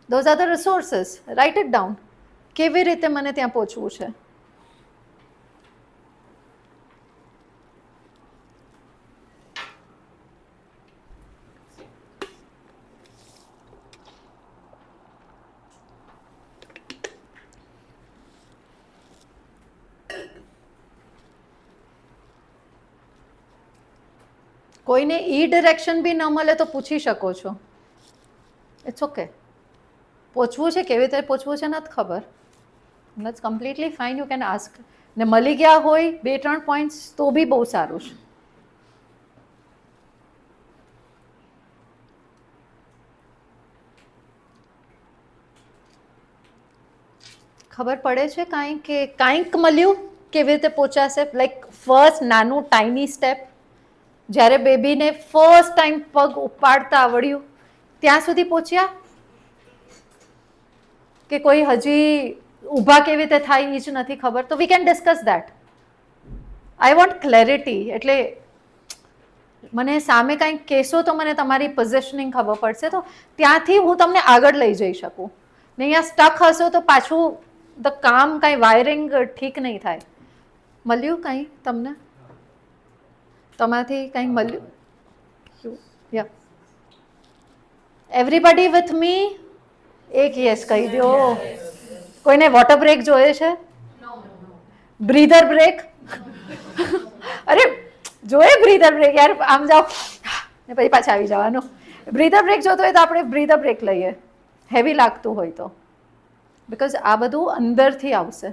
A: Those are the resources. Write it down. કેવી રીતે મને ત્યાં પહોંચવું છે? કોઈને ઈ ડિરેક્શન બી ન મળે તો પૂછી શકો છો. It's okay. પહોંચવું છે, કેવી રીતે પહોંચવું છે નથી ખબર, it's completely fine. You can ask. ને મળી ગયા હોય 2-3 પોઈન્ટ્સ તો બી બહુ સારું છે. ખબર પડે છે કાંઈ કે કાંઈક મળ્યું કેવી રીતે પહોંચાશે? લાઈક ફર્સ્ટ નાનું ટાઈની સ્ટેપ, જ્યારે બેબીને ફર્સ્ટ ટાઈમ પગ ઉપાડતા આવડ્યું ત્યાં સુધી પહોંચ્યા, કે કોઈ હજી ઊભા કેવી રીતે થાય એ જ નથી ખબર? તો we can discuss that. I want clarity. એટલે મને સામે કાંઈક કહેશો તો મને તમારી પોઝિશનિંગ ખબર પડશે, તો ત્યાંથી હું તમને આગળ લઈ જઈ શકું. ને અહીંયા સ્ટક હશો તો પાછું ધ કામ કાંઈ વાયરિંગ ઠીક નહીં થાય. મળ્યું કંઈ તમને? તમારાથી કંઈ મળ્યું? યા એવરીબડી વિથ મી? એક યસ કહી દો. કોઈને વોટર બ્રેક જોઈએ છે? બ્રીધર બ્રેક? અરે જોઈએ બ્રીધર બ્રેક યાર, આમ જાઓ ને પછી પાછા આવી જવાનું. બ્રીધર બ્રેક જોતો હોય તો આપણે બ્રીધર બ્રેક લઈએ, હેવી લાગતું હોય તો, બિકોઝ આ બધું અંદરથી આવશે.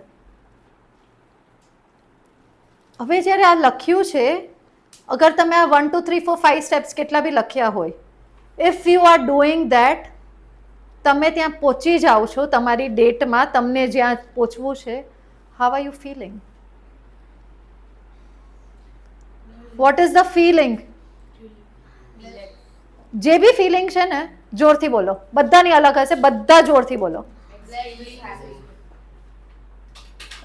A: હવે જ્યારે આ લખ્યું છે, અગર તમે આ 1 2 3 4 5 સ્ટેપ્સ કેટલા બી લખ્યા હોય, if you are doing that, તમે ત્યાં પહોંચી જાઓ છો તમારી ડેટમાં, તમને જ્યાં પહોંચવું છે. How are you feeling? What is the feeling? જે બી ફિલિંગ છે ને, જોરથી બોલો. બધાની અલગ હશે, બધા જોરથી બોલો.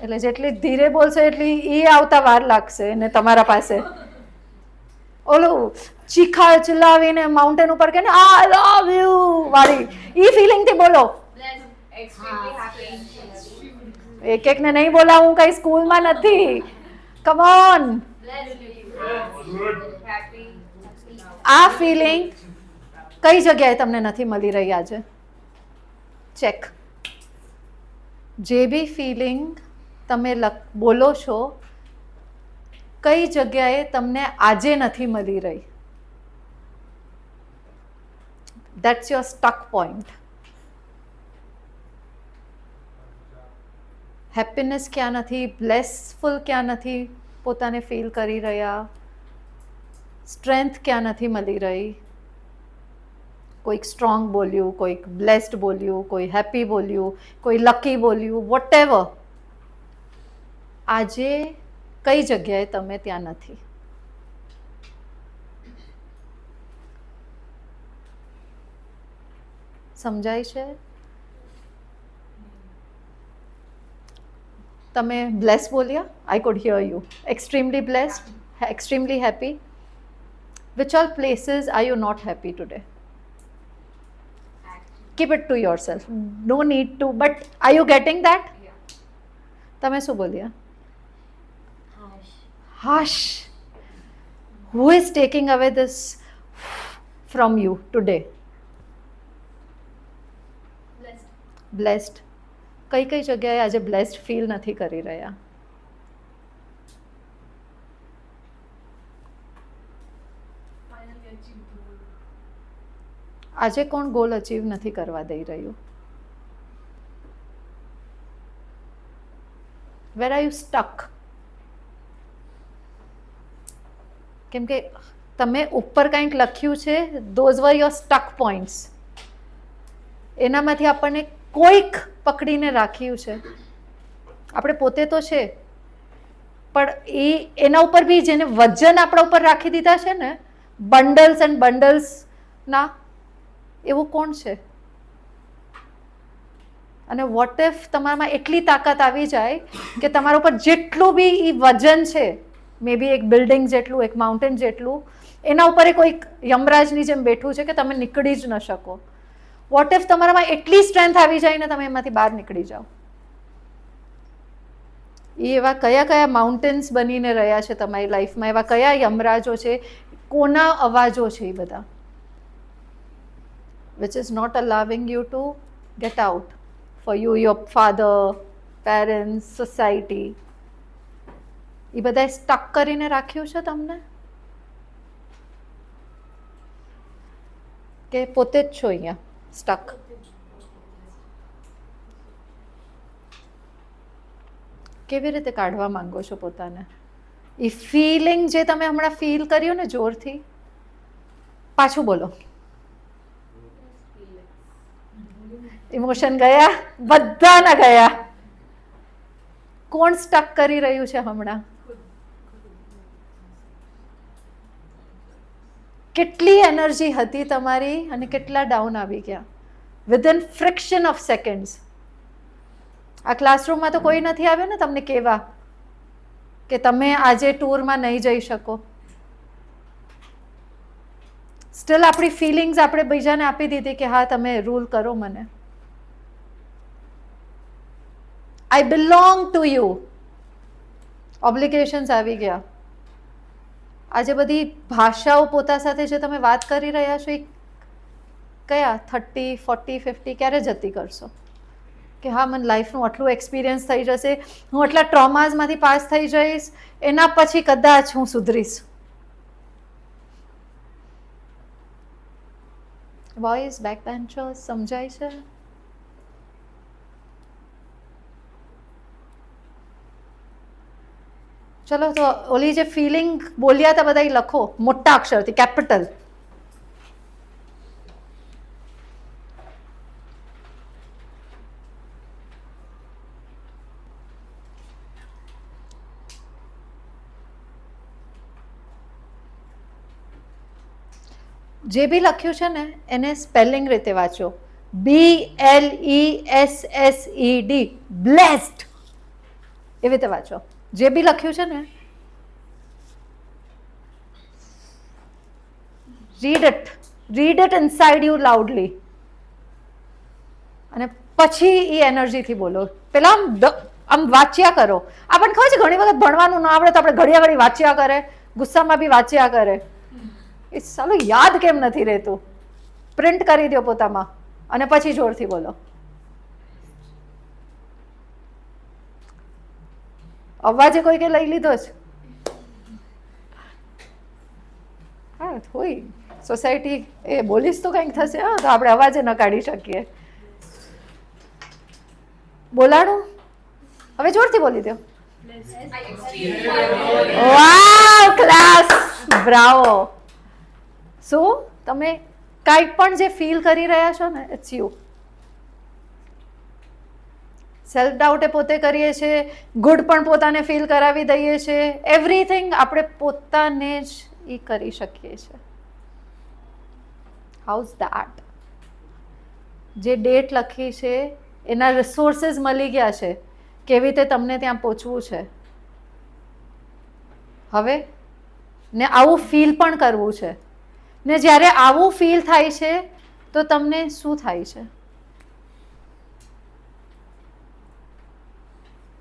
A: એટલે જેટલી ધીરે બોલશો એટલી એ આવતા વાર લાગશે ને તમારા પાસે. ઓલું ચીખા ચિલ્લાવીને માઉન્ટેન ઉપર કે ને આઈ લવ યુ વાળી એ ફિલિંગ થી બોલો. એક એકને નહીં બોલાવું, કઈ સ્કૂલમાં નથી. Come on. આ ફિલિંગ કઈ જગ્યાએ તમને નથી મળી રહી આજે? ચેક. જે બી ફિલિંગ તમે બોલો છો, કઈ જગ્યાએ તમને આજે નથી મળી રહી? That's your stuck point. Happiness ક્યાં નથી? બ્લેસફુલ ક્યાં નથી પોતાને ફીલ કરી રહ્યા? સ્ટ્રેન્થ ક્યાં નથી મળી રહી? કોઈક સ્ટ્રોંગ બોલ્યું, કોઈક બ્લેસ્ડ બોલ્યું, કોઈ હેપી બોલ્યું, કોઈ લકી બોલ્યું, વોટ એવર. આજે કઈ જગ્યાએ તમે ત્યાં નથી? સમજાય છે? તમે બ્લેસ બોલ્યા? I could hear you. Extremely blessed, extremely happy. Which all places are you not happy today? Keep it to yourself. No need to, but are you getting that? તમે શું બોલ્યા? Hush. Who is taking away this from you today? Blessed. કઈ કઈ જગ્યાએ આજે blessed feel નથી કરી રહ્યા? આજે કોણ ગોલ અચીવ નથી કરવા દઈ રહ્યું? Where are you stuck? કેમ કે તમે ઉપર કંઈક લખ્યું છે, those were your stuck points. એનામાંથી આપણને કોઈક પકડીને રાખ્યું છે. આપણે પોતે તો છે, પણ એના ઉપર બી જેને વજન આપણા ઉપર રાખી દીધા છે ને, બંડલ્સ એન્ડ બંડલ્સ ના, એવું કોણ છે? અને વોટ ઇફ તમારામાં એટલી તાકાત આવી જાય કે તમારા ઉપર જેટલું બી એ વજન છે, મે બી એક બિલ્ડિંગ જેટલું, એક માઉન્ટેન જેટલું, એના ઉપર કોઈક યમરાજની જેમ બેઠું છે કે તમે નીકળી જ ન શકો. વોટ ઇફ તમારામાં એટલી સ્ટ્રેન્થ આવી જાય ને તમે એમાંથી બહાર નીકળી જાઓ? એ એવા કયા કયા માઉન્ટેન્સ બનીને રહ્યા છે તમારી લાઈફમાં? એવા કયા યમરાજો છે? કોના અવાજો છે એ બધા? which is not allowing you to get out. For you, your father, parents, society. એ બધાએ સ્ટક કરીને રાખ્યું છે તમને? કે પોતે જ છો અહીંયા સ્ટક? કેવી રીતે કાઢવા માંગો છો પોતાને? એ ફિલિંગ જે તમે હમણાં ફીલ કર્યું ને જોરથી, પાછું બોલો. ઇમોશન ગયા? બધાના ગયા. કોણ સ્ટક કરી રહ્યું છે હમણાં? કેટલી એનર્જી હતી તમારી અને કેટલા ડાઉન આવી ગયા વિધિન ફ્રિક્શન ઓફ સેકન્ડ્સ. આ ક્લાસરૂમમાં તો કોઈ નથી આવ્યો ને તમને કહેવા કે તમે આજે ટૂરમાં નહીં જઈ શકો. સ્ટીલ આપણી ફિલિંગ્સ આપણે બીજાને આપી દીધી કે હા તમે રૂલ કરો મને. આઈ બિલોંગ ટુ યુ. ઓબ્લિગેશન્સ આવી ગયા. આજે બધી ભાષાઓ પોતા સાથે જે તમે વાત કરી રહ્યા છો એ કયા 30, 40, 50 ક્યારે જતી કરશો? કે હા મને લાઈફનું આટલું એક્સપિરિયન્સ થઈ જશે, હું આટલા ટ્રોમાઝમાંથી પાસ થઈ જઈશ, એના પછી કદાચ હું સુધરીશ. બોયઝ, બેક બેન્ચર્સ, સમજાય છે? ચલો તો ઓલી જે ફિલિંગ બોલ્યા હતા બધા લખો મોટા અક્ષરથી, કેપિટલ. જે બી લખ્યું છે ને એને સ્પેલિંગ રીતે વાંચો. BLESSED, બ્લેસ્ડ, એવી રીતે વાંચો. જે બી લખ્યું છે ને read it inside you loudly અને પછી એ એનર્જીથી બોલો. પેલા આમ વાંચ્યા કરો. આપણને ખબર છે ઘણી વખત ભણવાનું ના આવડે તો આપણે ઘડિયા ઘડી વાંચ્યા કરે, ગુસ્સામાં બી વાંચ્યા કરે. એ સાલું યાદ કેમ નથી રહેતું? પ્રિન્ટ કરી દો પોતામાં અને પછી જોરથી બોલો. અવાજે કોઈ કે લઈ લીધો છે? હા હોય સોસાયટી એ બોલીશ તો કંઈક થશે. હા તો આપણે અવાજે ન કાઢી શકીએ. બોલાણું હવે જોરથી બોલી દો. વાવ, ક્લાસ, બ્રાવો. શું તમે કાંઈ પણ જે ફીલ કરી રહ્યા છો ને ઇટ્સ યુ. સેલ્ફ ડાઉટ એ પોતે કરીએ છીએ, ગુડ પણ પોતાને ફીલ કરાવી દઈએ છીએ. એવરીથિંગ આપણે પોતાને જ એ કરી શકીએ છીએ. How's that? જે ડેટ લખી છે એના રિસોર્સિસ મળી ગયા છે, કેવી રીતે તમને ત્યાં પહોંચવું છે. હવે ને આવું ફીલ પણ કરવું છે. ને જ્યારે આવું ફીલ થાય છે તો તમને શું થાય છે?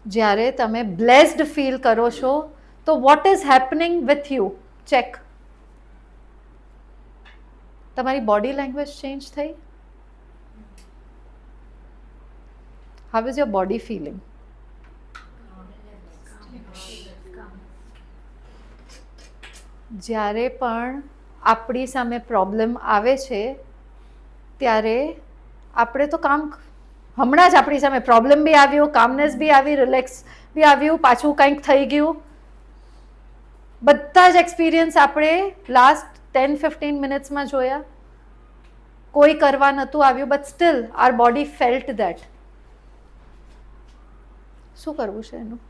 A: જ્યારે તમે બ્લેસ્ડ ફીલ કરો છો તો what is happening with you? Check. તમારી બોડી લેંગ્વેજ ચેન્જ થઈ? How is your body feeling? જ્યારે પણ આપણી સામે પ્રોબ્લેમ આવે છે ત્યારે આપણે તો કામ, હમણાં જ આપણી સામે પ્રોબ્લેમ બી આવ્યો, કામનેસ બી આવી, રિલેક્સ બી આવ્યું, પાછું કંઈક થઈ ગયું. બધા જ એક્સપિરિયન્સ આપણે લાસ્ટ 10-15 મિનિટ્સમાં જોયા. કોઈ કરવા નહોતું આવ્યું but still our body felt that. શું કરવું છે એનું?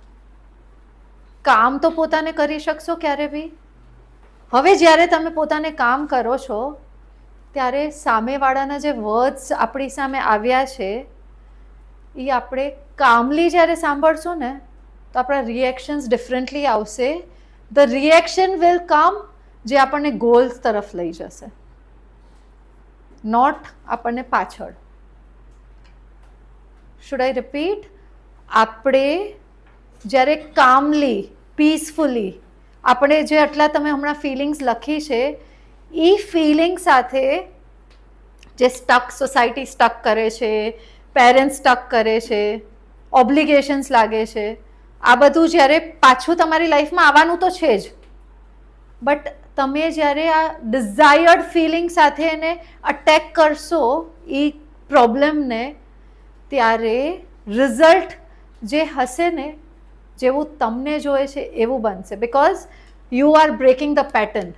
A: કામ તો પોતાને કરી શકશો ક્યારે બી. હવે જ્યારે તમે પોતાને કામ કરો છો ત્યારે સામેવાળાના જે વર્ડ્સ આપણી સામે આવ્યા છે એ આપણે કામલી જ્યારે સાંભળશું ને તો આપણા રિએક્શન્સ ડિફરન્ટલી આવશે. ધ રિએક્શન વિલ કમ જે આપણને ગોલ્સ તરફ લઈ જશે, નોટ આપણને પાછળ. Should I repeat? આપણે જ્યારે કામલી, પીસફુલી, આપણે જે આટલા તમે હમણાં ફિલિંગ્સ લખી છે એ ફિલિંગ સાથે જે સ્ટક, સોસાયટી સ્ટક કરે છે, પેરેન્ટ્સ સ્ટક કરે છે, ઓબ્લિગેશન્સ લાગે છે, આ બધું જ્યારે પાછું તમારી લાઈફમાં આવવાનું તો છે જ, બટ તમે જ્યારે આ ડિઝાયર્ડ ફિલિંગ સાથે એને અટેક કરશો એ પ્રોબ્લેમને, ત્યારે રિઝલ્ટ જે હશે ને જેવું તમને જોઈએ છે એવું બનશે. Because you are breaking the pattern.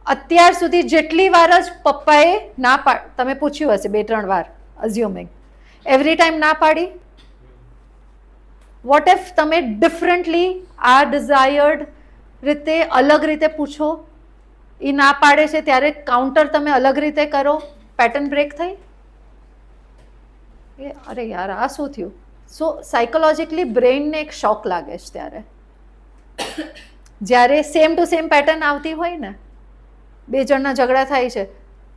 A: અત્યાર સુધી જેટલી વાર જ પપ્પાએ ના તમે પૂછ્યું હશે 2-3 વાર, અઝ્યુમિંગ, એવરી ટાઈમ ના પાડી. વોટ ઇફ તમે ડિફરન્ટલી આ ડિઝાયર્ડ રીતે અલગ રીતે પૂછો, એ ના પાડે છે ત્યારે કાઉન્ટર તમે અલગ રીતે કરો, પેટર્ન બ્રેક થઈ. એ અરે યાર આ શું થયું. સો સાયકોલોજીકલી બ્રેઇનને એક શોક લાગે છે ત્યારે, જ્યારે સેમ ટુ સેમ પેટર્ન આવતી હોય ને, બે જણના ઝઘડા થાય છે,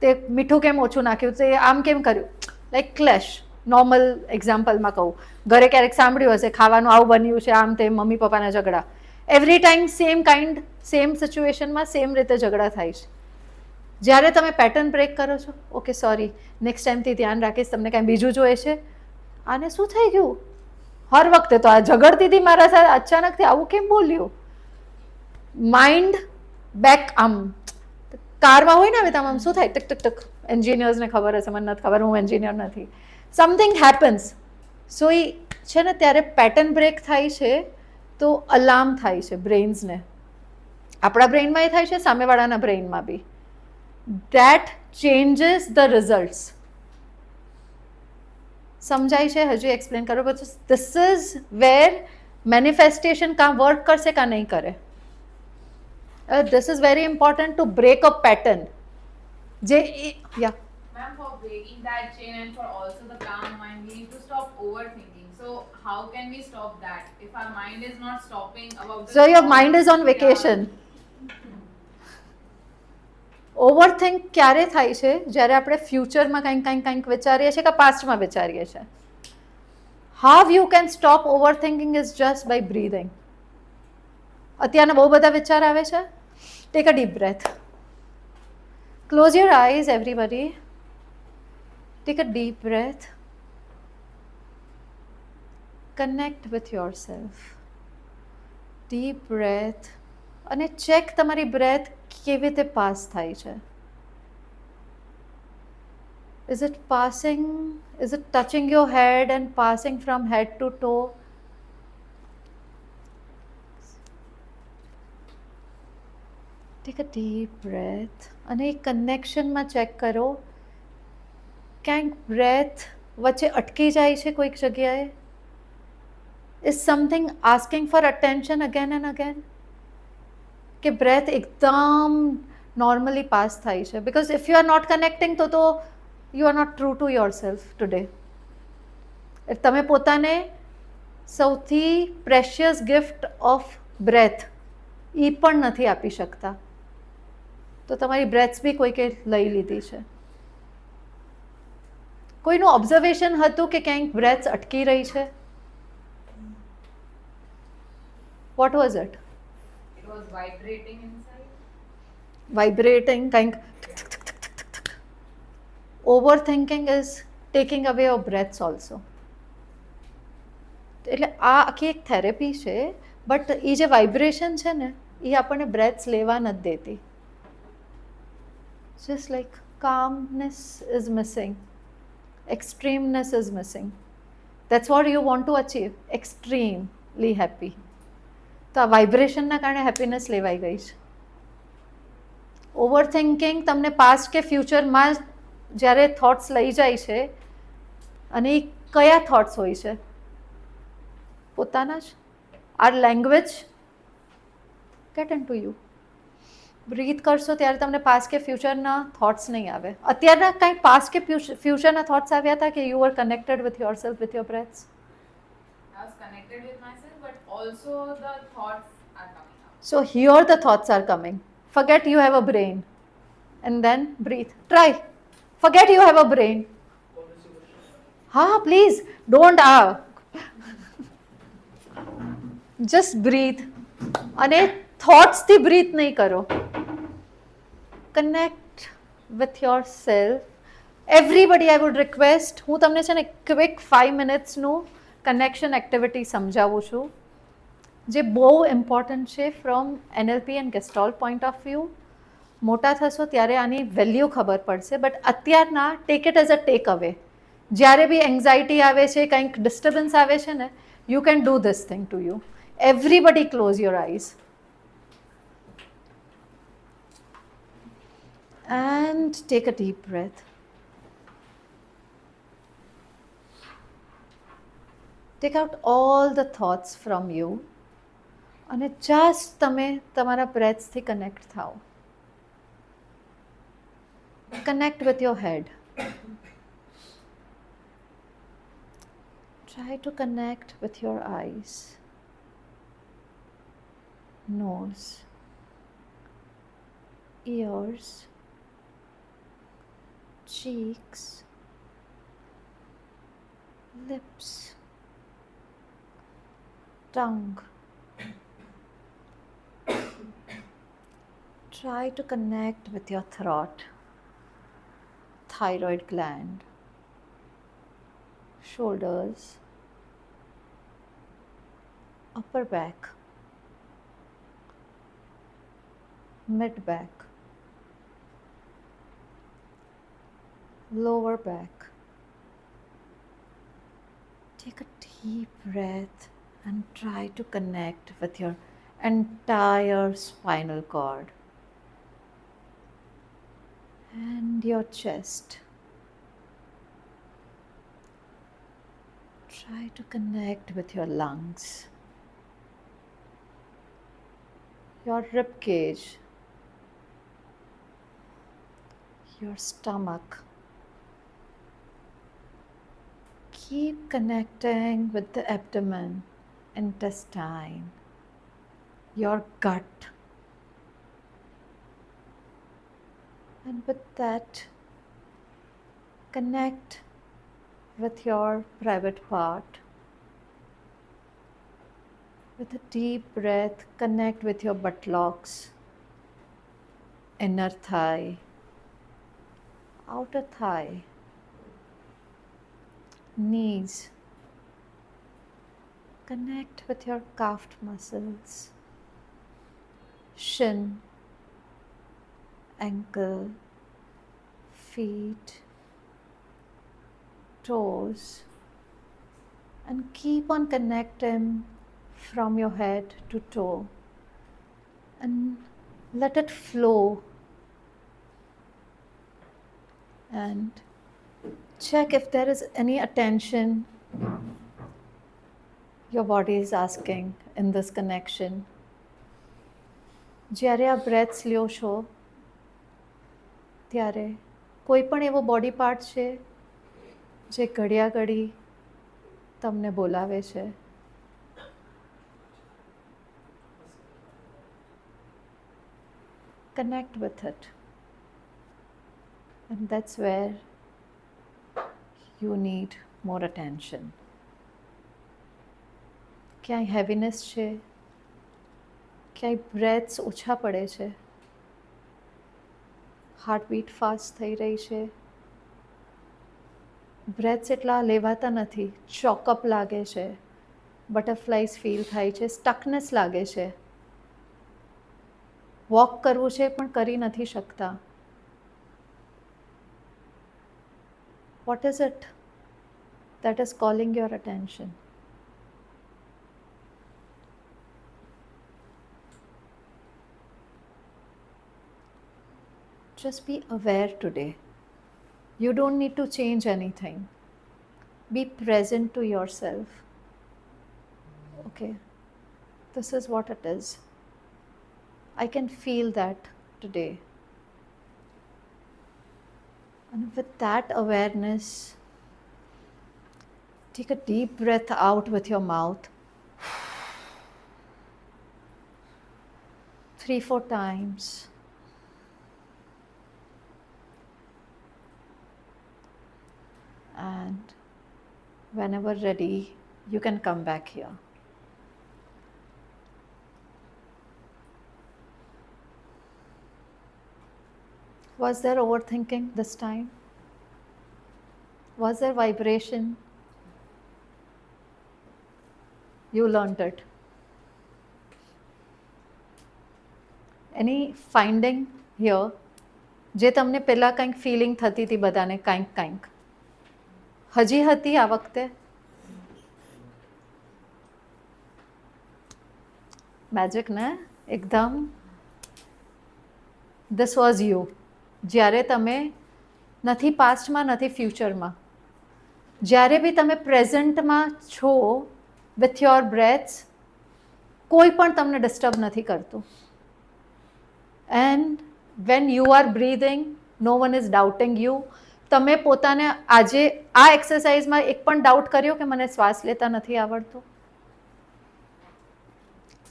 A: તે મીઠું કેમ ઓછું નાખ્યું, તે આમ કેમ કર્યું, લાઈક ક્લેશ. નોર્મલ એક્ઝામ્પલમાં કહું, ઘરે ક્યારેક સાંભળ્યું હશે ખાવાનું આવું બન્યું છે, આમ તે મમ્મી પપ્પાના ઝઘડા, every time same kind same સિચ્યુએશનમાં સેમ રીતે ઝઘડા થાય છે. જ્યારે તમે પેટર્ન બ્રેક કરો છો, ઓકે સોરી, નેક્સ્ટ ટાઈમથી ધ્યાન રાખીશ, તમને કાંઈ બીજું જોઈએ છે, આને શું થઈ ગયું, હર વખતે તો આ ઝઘડતી હતી મારા સાથે, અચાનકથી આવું કેમ બોલ્યું. માઇન્ડ બેક આમ કારમાં હોય ને હવે તમે આમ શું થાય, ટક ટક ટક, એન્જિનિયર્સને ખબર હશે, મને નથી ખબર, હું એન્જિનિયર નથી, સમથિંગ હેપન્સ. સો એ છે ને ત્યારે પેટર્ન બ્રેક થાય છે તો અલાર્મ થાય છે બ્રેઇન્સને. આપણા બ્રેઇનમાં એ થાય છે, સામેવાળાના બ્રેઇનમાં બી. That changes the results. સમજાય છે? હજુ એક્સપ્લેન કરો પછી. ધીસ ઇઝ વેર મેનિફેસ્ટેશન કાં વર્ક કરશે કાં નહીં કરે. This is very important to break a pattern. Yeah.
C: Ma'am, for breaking that chain and for also the calm mind, we need to stop overthinking. So how can we stop that if our mind is not stopping about the
A: So your mind
C: thoughts?
A: is on vacation. Overthink ક્યારે થાય છે? જ્યારે આપણે ફ્યુચરમાં કંઈક વિચારીએ છીએ કે પાસ્ટમાં વિચારીએ છીએ. How you can stop overthinking is just by breathing. અત્યારના બહુ બધા વિચાર આવે છે. Take a deep breath. Close your eyes everybody. Take a deep breath. Connect with yourself. Deep breath. અને ચેક તમારી બ્રેથ કેવી રીતે પાસ થાય છે. Is it passing, is it touching your head and passing from head to toe? Take a deep breath. અને એ કનેક્શનમાં check કરો, ક્યાંક બ્રેથ વચ્ચે અટકી જાય છે કોઈક જગ્યાએ. Is something asking for attention again and again? કે બ્રેથ એકદમ નોર્મલી પાસ થાય છે? Because if you are not connecting તો you are not true to yourself today. તમે પોતાને સૌથી પ્રેશિયસ ગિફ્ટ ઓફ બ્રેથ એ પણ નથી આપી શકતા, તો તમારી બ્રેથ્સ બી કોઈકે લઈ લીધી છે. કોઈનું ઓબ્ઝર્વેશન હતું કે ક્યાંક બ્રેથ્સ અટકી રહી છે? What was it?
C: It was vibrating inside.
A: Vibrating, કંઈક. ઓવરથિંકિંગ ઇઝ ટેકિંગ અવે યોર બ્રેથ્સ ઓલ્સો. એટલે આ આખી એક થેરેપી છે, બટ એ જે વાઇબ્રેશન છે ને એ આપણને બ્રેથ્સ લેવા નથી દેતી. Just like calmness is missing, extremeness is missing. That's what you want to achieve, extremely happy. તો આ વાઇબ્રેશનના કારણે હેપીનેસ લેવાઈ ગઈ છે. ઓવરથિંકિંગ તમને પાસ્ટ કે ફ્યુચરમાં જ્યારે થોટ્સ લઈ જાય છે, અને એ કયા થોટ્સ હોય છે? પોતાના જ. Our language get into you. Breathe કરશો ત્યારે તમને પાસ્ટ કે ફ્યુચરના થોટ્સ નહીં આવે. અત્યારના કંઈ પાસ્ટ કે ફ્યુચરના થોટ્સ આવ્યા હતા કે you are connected with yourself, with your breaths?
C: I was connected with myself, but also the thoughts are coming up.
A: So here the thoughts are coming. Forget you have a brain. And then breathe. Try. Forget you have a brain. Ha, please. Don't just breathe. અને થોટ્સથી breadth નહીં કરો. Connect with your self. Everybody I would request, હું તમને છે ને quick 5 મિનિટ્સનું connection activity સમજાવું છું, જે બહુ ઇમ્પોર્ટન્ટ છે from NLP and gestalt point of view. મોટા થશો ત્યારે આની વેલ્યુ ખબર પડશે, બટ અત્યારના take it as a takeaway. જ્યારે બી એન્ઝાઇટી આવે છે, કંઈક ડિસ્ટર્બન્સ આવે છે ને, you can do this thing to you. Everybody close your eyes and take a deep breath. Take out all the thoughts from you અને just તમે તમારા બ્રેથ્સથી કનેક્ટ થાઓ. Connect with your head. Try to connect with your eyes, nose, ears, cheeks, lips, tongue. Try to connect with your throat, thyroid gland, shoulders, upper back, mid back, lower back. Take a deep breath and try to connect with your entire spinal cord and your chest. Try to connect with your lungs, your rib cage, your stomach. Keep connecting with the abdomen, intestine, your gut. And with that, connect with your private part. With a deep breath, connect with your buttocks, inner thigh, outer thigh, knees. Connect with your calf muscles, shin, ankle, feet, toes, and keep on connecting from your head to toe and let it flow. And check if there is any attention your body is asking in this connection. જ્યારે આ breaths લ્યો છો ત્યારે કોઈ પણ એવો body part છે જે ઘડિયા ઘડી તમને બોલાવે છે? Connect with it. And that's where you need more attention. ક્યાંય હેવીનેસ છે, ક્યાંય બ્રેથ્સ ઓછા પડે છે, હાર્ટબીટ ફાસ્ટ થઈ રહી છે, બ્રેથ્સ એટલા લેવાતા નથી, ચોકઅપ લાગે છે, બટરફ્લાઈઝ ફીલ થાય છે, સ્ટકનેસ લાગે છે, વોક કરવું છે પણ કરી નથી શકતા. What is it that is calling your attention? Just be aware today. You don't need to change anything. Be present to yourself. Okay, this is what it is. I can feel that today. And with that awareness, take a deep breath out with your mouth. 3-4 times. And whenever ready, you can come back here. Was there overthinking this time? Was there vibration? You learned it. Any finding here? જે તમને પહેલાં કંઈક feeling થતી હતી બધાને કંઈક હજી હતી આ વખતે? મેજિક ને એકદમ. This was you. જ્યારે તમે નથી પાસ્ટમાં નથી ફ્યુચરમાં, જ્યારે બી તમે પ્રેઝન્ટમાં છો વિથ યોર બ્રેથ્સ કોઈ પણ તમને ડિસ્ટર્બ નથી કરતું. And when you are breathing, no one is doubting you. તમે પોતાને આજે આ એક્સરસાઇઝમાં એક પણ ડાઉટ કર્યો કે મને શ્વાસ લેતા નથી આવડતું?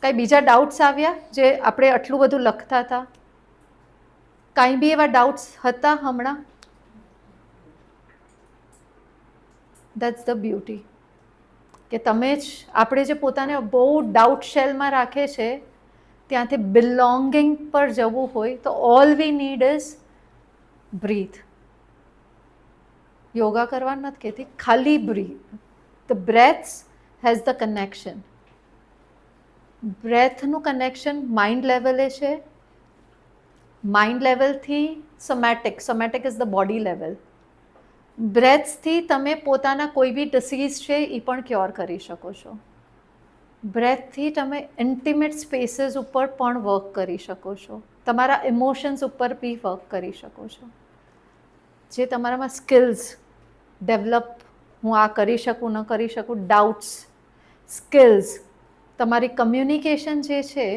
A: કંઈ બીજા ડાઉટ્સ આવ્યા જે આપણે આટલું બધું લખતા હતા? કાંઈ બી એવા ડાઉટ્સ હતા હમણાં? That's the beauty. કે તમે જ આપણે જે પોતાને બહુ ડાઉટ શેલમાં રાખે છે, ત્યાંથી બિલોંગિંગ પર જવું હોય તો all we need is breath. Yoga કરવા નથી કહેતી, ખાલી breath. The breaths has the connection. બ્રેથનું કનેક્શન માઇન્ડ લેવલે છે. માઇન્ડ લેવલથી somatic, somatic is the body level. બ્રેથ્સથી તમે પોતાના કોઈ બી ડિસીઝ છે એ પણ ક્યોર કરી શકો છો. બ્રેથથી તમે ઇન્ટિમેટ સ્પેસીસ ઉપર પણ વર્ક કરી શકો છો. તમારા ઇમોશન્સ ઉપર બી વર્ક કરી શકો છો. જે તમારામાં સ્કિલ્સ ડેવલપ, હું આ કરી શકું ન કરી શકું, ડાઉટ્સ, સ્કિલ્સ, તમારી કમ્યુનિકેશન જે છે,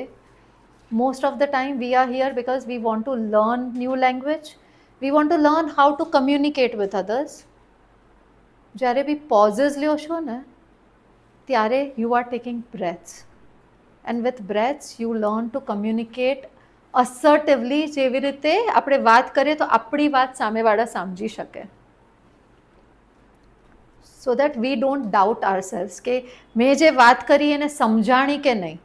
A: most of the time we are here because we want to learn new language. We want to learn how to communicate with others. જ્યારે બી pauses લ્યો છો ને, ત્યારે you are taking breaths. And with breaths you learn to communicate assertively. જેવી રીતે આપણે વાત કરીએ તો આપણી વાત સામેવાળા સમજી શકે. So that we don't doubt ourselves કે મેં જે વાત કરી એને સમજાણી કે નહીં.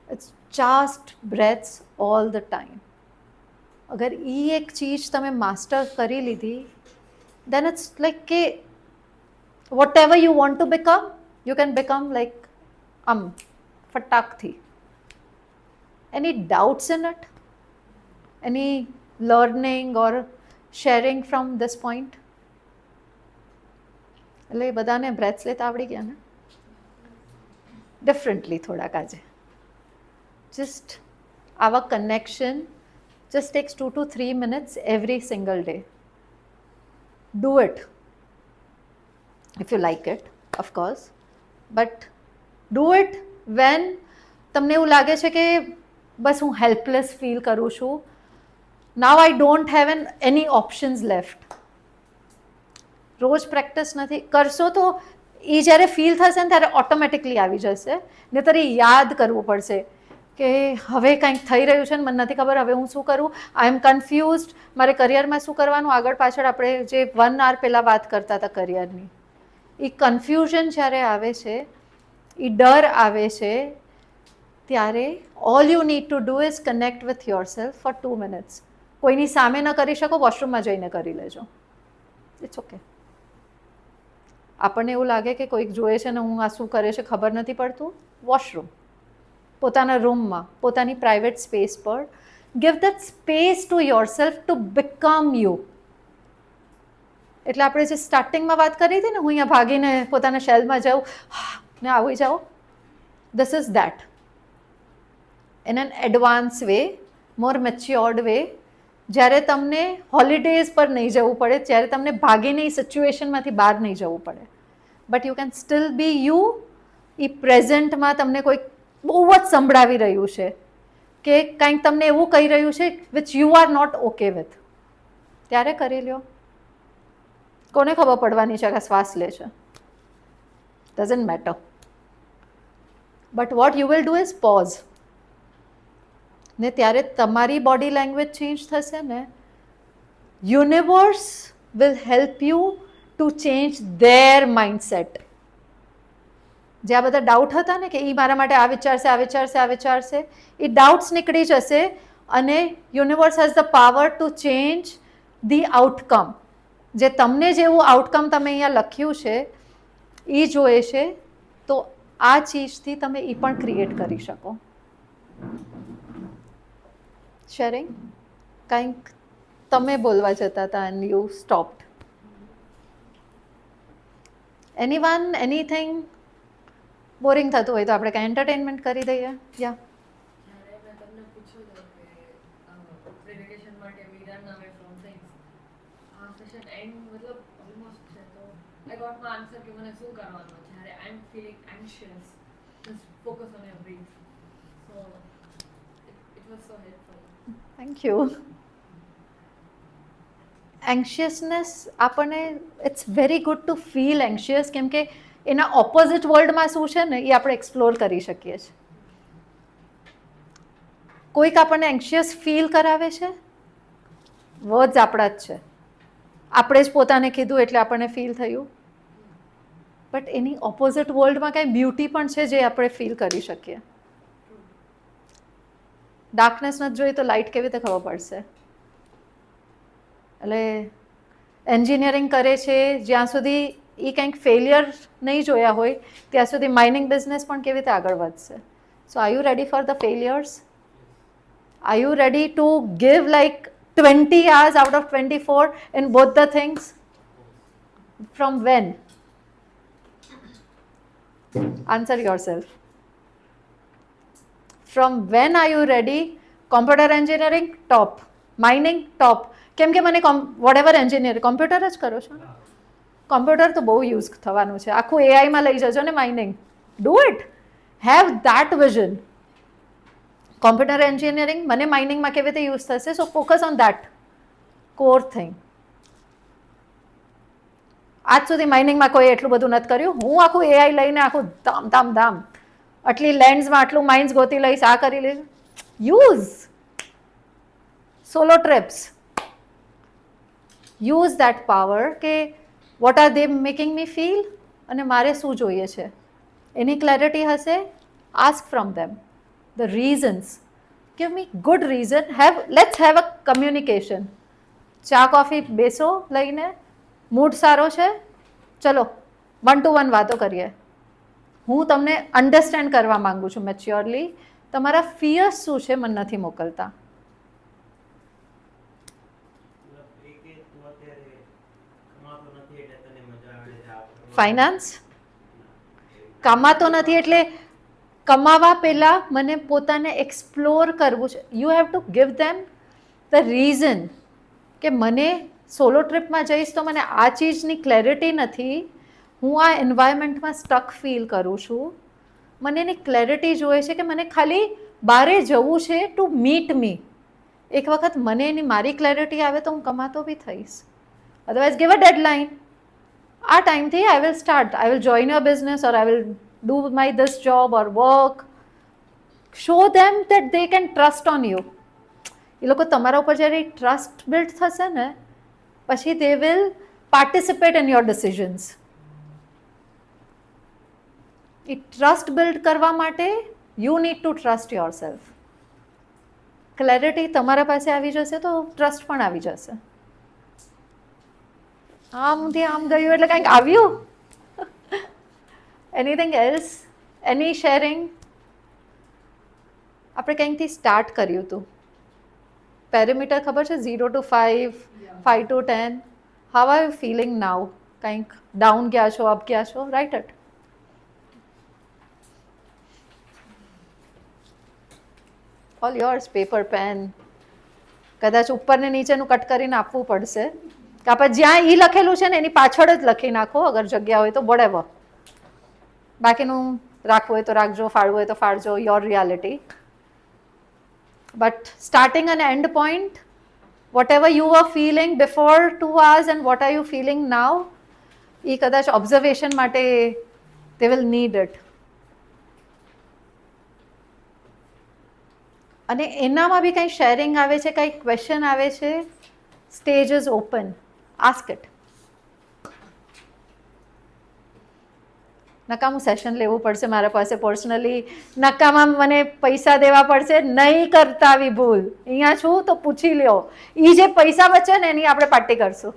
A: It's just breaths all the time. અગર એ એક ચીજ તમે માસ્ટર કરી લીધી, then it's like કે whatever you want to become, you can become like ફટાકથી. Any doubts in it? Any learning or sharing from this point? એટલે બધાને બ્રેથ્સ લેતા આવડી ગયા ને? ડિફરન્ટલી થોડાક આજે. Just our connection just takes 2 to 3 minutes every single day. Do it if you like it, of course, but do it when તમને એવું લાગે છે કે બસ હું હેલ્પલેસ ફીલ કરું છું, now I don't have any options left. રોજ practice નથી કરશો તો એ જ્યારે ફીલ થશે ને ત્યારે ઓટોમેટિકલી આવી જશે. નહીંતર એ યાદ કરવું પડશે કે હવે કંઈક થઈ રહ્યું છે ને મને નથી ખબર હવે હું શું કરું, આઈ એમ કન્ફ્યુઝડ, મારે કરિયરમાં શું કરવાનું. આગળ પાછળ આપણે જે 1 hour પહેલાં વાત કરતા હતા કરિયરની, એ કન્ફ્યુઝન જ્યારે આવે છે, એ ડર આવે છે, ત્યારે all you need to do is connect with yourself for 2 minutes. કોઈની સામે ન કરી શકો, વોશરૂમમાં જઈને કરી લેજો. It's okay. આપણને એવું લાગે કે કોઈક જોઈએ છે ને હું આ શું કરે છે ખબર નથી પડતું, વોશરૂમ, પોતાના રૂમમાં, પોતાની પ્રાઇવેટ સ્પેસ પર. Give that space to your self to become you. એટલે આપણે જે સ્ટાર્ટિંગમાં વાત કરી હતી ને, હું અહીંયા ભાગીને પોતાના શેલમાં જાઉં ને આવી જાઉં, this is that in an advance way, more matured way. જ્યારે તમને હોલિડેઝ પર નહીં જવું પડે, જ્યારે તમને ભાગીને એ સિચ્યુએશનમાંથી બહાર નહીં જવું પડે, but you can still be you. એ પ્રેઝન્ટમાં તમને કોઈક બહુ જ સંભળાવી રહ્યું છે કે કંઈક તમને એવું કહી રહ્યું છે which you are not okay with, ત્યારે કરી લ્યો. કોને ખબર પડવાની છે કે શ્વાસ લે છે? Doesn't matter. But what you will do is pause. ને ત્યારે તમારી બોડી લેંગ્વેજ ચેન્જ થશે ને, universe will help you to change their mindset. જે આ બધા ડાઉટ હતા ને કે એ મારા માટે આ વિચારશે, આ વિચારશે, આ વિચારશે, એ ડાઉટ્સ નીકળી જશે અને universe has the power to change the outcome. જે તમને જેવું આઉટકમ તમે અહીંયા લખ્યું છે એ જોઈએ છે, તો આ ચીજથી તમે એ પણ ક્રિએટ કરી શકો. શેરિંગ, કંઈક તમે બોલવા જતા હતા and you stopped. Anyone, anything? Boring થતું હોય તો આપણે કંઈ એન્ટરટેનમેન્ટ કરી દઈએ. યા
D: જ્યારે મેં તમને પૂછ્યું હતું કે પ્રેડિકેશન માટે વી રન અવે ફ્રોમ થિંગ્સ, આ સેશન એન્ડ મતલબ ઓલમોસ્ટ છે, તો I got my answer કે મને શું કરવાનું છે. જ્યારે I'm feeling anxious, just focus on your breath. So it was so helpful.
A: Thank you. Anxiousness આપણને it's very good to feel anxious, કેમ કે એના ઓપોઝિટ વર્લ્ડમાં શું છે ને એ આપણે એક્સપ્લોર કરી શકીએ છીએ. કોઈક આપણને એન્શિયસ ફીલ કરાવે છે, વર્ડ્સ આપણા જ છે, આપણે જ પોતાને કીધું એટલે આપણને ફીલ થયું, બટ એની ઓપોઝિટ વર્લ્ડમાં કાંઈ બ્યુટી પણ છે જે આપણે ફીલ કરી શકીએ. ડાર્કનેસ નથી જોઈ તો લાઇટ કેવી રીતે ખબર પડશે? એટલે એન્જિનિયરિંગ કરે છે જ્યાં સુધી એ કંઈક ફેલિયર નહીં જોયા હોય ત્યાં સુધી માઇનિંગ બિઝનેસ પણ કેવી રીતે આગળ વધશે? So are you ready for the failures? Are you ready to give like 20 hours out of 24 in both the things? From when? Answer yourself. From when are you ready? Computer engineering top, mining top. કેમ કે મને vote ever engineer computer જ કરો છો ને, computer તો બહુ use થવાનું છે, આખું એઆઈમાં લઈ જજો ને mining. Do it, have that vision. Computer engineering મને માઇનિંગમાં કેવી રીતે યુઝ થશે, so focus on that core thing. આજ સુધી માઇનિંગમાં કોઈ એટલું બધું નથી કર્યું, હું આખું એઆઈ લઈને આખું ધામ ધામ ધામ આટલી લેન્ડ્સમાં આટલું માઇન્સ ગોતી લઈશ, આ કરી લઈશ. Use solo trips, use that power કે what are they making me feel અને મારે શું જોઈએ છે એની ક્લેરિટી હશે. Ask from them the reasons, give me good reason, let's have a communication. ચા કોફી બેસો લઈને, મૂડ સારો છે, ચલો 1 to 1 વાતો કરીએ. હું તમને અન્ડરસ્ટેન્ડ કરવા માંગુ છું મેચ્યોરલી. તમારા ફિયર્સ શું છે મને નથી મોકલતા. ફાઇનાન્સ કમાતો નથી એટલે કમાવા પહેલાં મને પોતાને એક્સપ્લોર કરવું છે. You have to give them the reason કે મને સોલો ટ્રીપમાં જઈશ તો મને આ ચીજની ક્લેરિટી નથી, હું આ એન્વાયરમેન્ટમાં સ્ટક ફીલ કરું છું, મને એની ક્લેરિટી જોઈએ છે કે મને ખાલી બહારે જવું છે ટુ મીટ મી. એક વખત મને એની મારી ક્લેરિટી આવે તો હું કમાતો બી થઈશ. અદરવાઇઝ ગિવ અ ડેડલાઇન. આ ટાઈમથી I will start, I will join your business or I will do my this job or work. Show them that they can trust on you. એ લોકો તમારા ઉપર જ્યારે ટ્રસ્ટ બિલ્ડ થશે ને પછી they will participate in your decisions. A trust build કરવા માટે you need to trust yourself. Clarity તમારા પાસે આવી જશે તો ટ્રસ્ટ પણ આવી જશે. આમથી આમ ગયું એટલે કંઈક આવ્યું. એનીથિંગ એલ્સ, એની શેરિંગ? આપણે કંઈકથી સ્ટાર્ટ કર્યું હતું. પેરીમીટર ખબર છે? 0 to 5, 5 to 10. How are you feeling now? કંઈક ડાઉન ગયા છો, અપ ગયા છો? Write it. All yours, paper pen. કદાચ ઉપર ને નીચેનું કટ કરીને આપવું પડશે, કે આપણે જ્યાં એ લખેલું છે ને એની પાછળ જ લખી નાખો અગર જગ્યા હોય તો, whatever. બાકીનું રાખવું હોય તો રાખજો, ફાળવું હોય તો ફાળજો, your reality. But starting and end point, whatever you are feeling before 2 hours and what are you feeling now, એ કદાચ ઓબ્ઝર્વેશન માટે દે વિલ નીડ ઇટ. અને એનામાં બી કંઈ શેરિંગ આવે છે, કંઈ ક્વેશ્ચન આવે છે, stage is open, ask it. નકામું સેશન લેવું પડશે મારા પાસે પર્સનલી, નકામાં મને પૈસા દેવા પડશે, નહીં કરતા આવી ભૂલ. અહીંયા છું તો પૂછી લ્યો, એ જે પૈસા બચે ને એની આપણે પાર્ટી કરશું.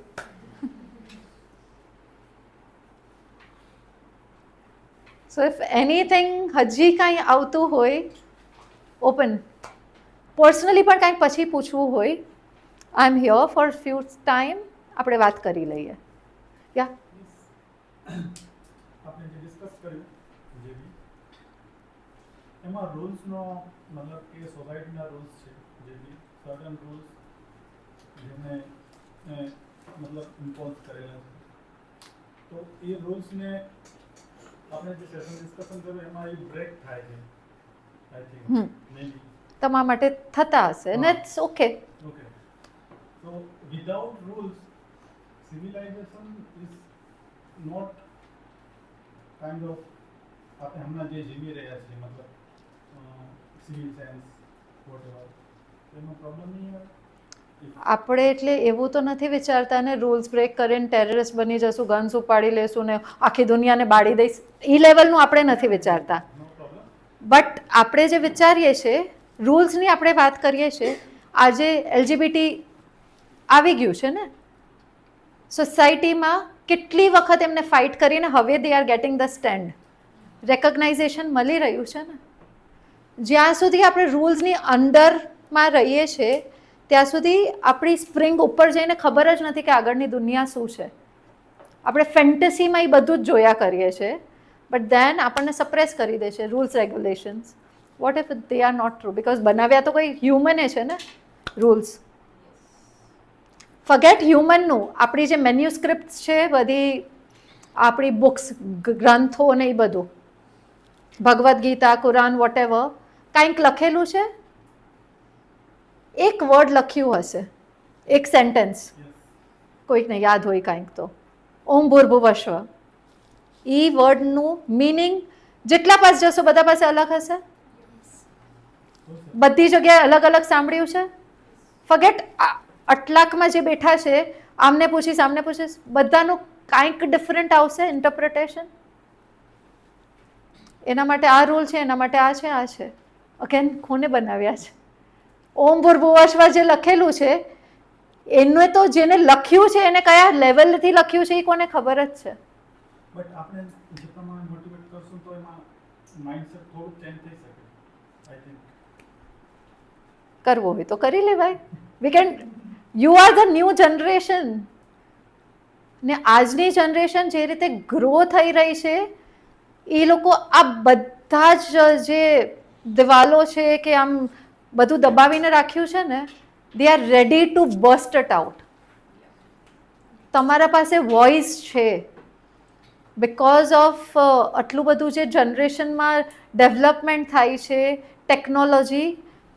A: સો ઇફ એનીથિંગ હજી કાંઈ આવતું હોય ઓપન, પર્સનલી પણ કાંઈક પછી પૂછવું હોય, I am here for few time, આપણે વાત કરી લઈએ. યા
E: આપણે જે ડિસ્કસ કર્યું જે બી એમાં રૂલ્સનો મતલબ કે સોસાયટીના રૂલ્સ છે જે બી સર્ટન રૂલ્સ જેમને મતલબ ઇમ્પોઝ કરેલા છે તો એ રૂલ્સને આપણે જે સેશન ડિસ્કશન કર્યું એમાં એ બ્રેક થાય છે આઈ થિંક
A: હમ.
E: મેબી
A: તમારા માટે થતા હશે ને it's okay.
E: Okay so without rules civilization is not kind of આપણે હમણાં જે જીવી રહ્યા છીએ મતલબ સિવિલ સેન્સ whatever એનો પ્રોબ્લેમ નહીં આવે
A: આપણે એટલે એવું તો નથી વિચારતા ને રૂલ્સ બ્રેક કરીને ટેરરિસ્ટ બની જશું, ગન્સ ઉપાડી લેશું ને આખી દુનિયાને બાળી દઈશ, એ લેવલનું આપણે નથી વિચારતા.
E: નો પ્રોબ્લેમ
A: બટ આપણે જે વિચારીએ છીએ રૂલ્સની આપણે વાત કરીએ છીએ. આજે એલજીબીટી આવી ગયું છે ને સોસાયટીમાં, કેટલી વખત એમને ફાઇટ કરીને હવે they are getting the stand, recognition મળી રહ્યું છે ને. જ્યાં સુધી આપણે રૂલ્સની અંડરમાં રહીએ છીએ ત્યાં સુધી આપણી સ્પ્રિંગ ઉપર જઈને ખબર જ નથી કે આગળની દુનિયા શું છે. આપણે ફેન્ટસીમાં એ બધું જ જોયા કરીએ છીએ, બટ ધેન આપણને સપ્રેસ કરી દે છે rules regulations. What if they are not true? Because બનાવ્યા તો કોઈ હ્યુમને છે ને રૂલ્સ. ફગેટ હ્યુમનનું, આપણી જે મેન્યુસ્ક્રિપ્ટ છે બધી, આપણી બુક્સ, ગ્રંથો ને એ બધું, ભગવદ્ ગીતા, કુરાન, વોટ એવર, કાંઈક લખેલું છે, એક વર્ડ લખ્યું હશે, એક સેન્ટેન્સ, કોઈકને યાદ હોય કાંઈક તો, ઓમ ભૂર્ભુવસ્વ. એ વર્ડનું મિનિંગ જેટલા પાસે જશો બધા પાસે અલગ હશે, બધી જગ્યાએ અલગ અલગ સાંભળ્યું છે. ફગેટ અટલાકમાં જે બેઠા છે, આમને પૂછીશ આમને પૂછીશ, બધાનું કાંઈક ડિફરન્ટ આવશે ઇન્ટરપ્રિટેશન. એના માટે આ રૂલ છે, એના માટે આ છે, આ છે. અગેન કોને બનાવ્યા છે? ઓમ ભૂર્ભુવસ્વ જે લખેલું છે એને તો જેને લખ્યું છે એને કયા લેવલથી લખ્યું છે એ કોને ખબર જ છે.
E: બટ આપણે જે પ્રમાણે મોટિવેટ કરશું તો એમાં માઇન્ડસેટ થોડુંક ચેન્જ થઈ શકે આઈ થિંક.
A: કરવું હોય તો કરી લેવાય. We can, you are the new generation. ને આજની જનરેશન જે રીતે ગ્રો થઈ રહી છે, એ લોકો આ બધા જ જે દિવાલો છે કે આમ બધું દબાવીને રાખ્યું છે ને, they are ready to burst it out. તમારા પાસે વોઇસ છે બિકોઝ ઓફ આટલું બધું જે જનરેશનમાં ડેવલપમેન્ટ થાય છે, ટેકનોલોજી,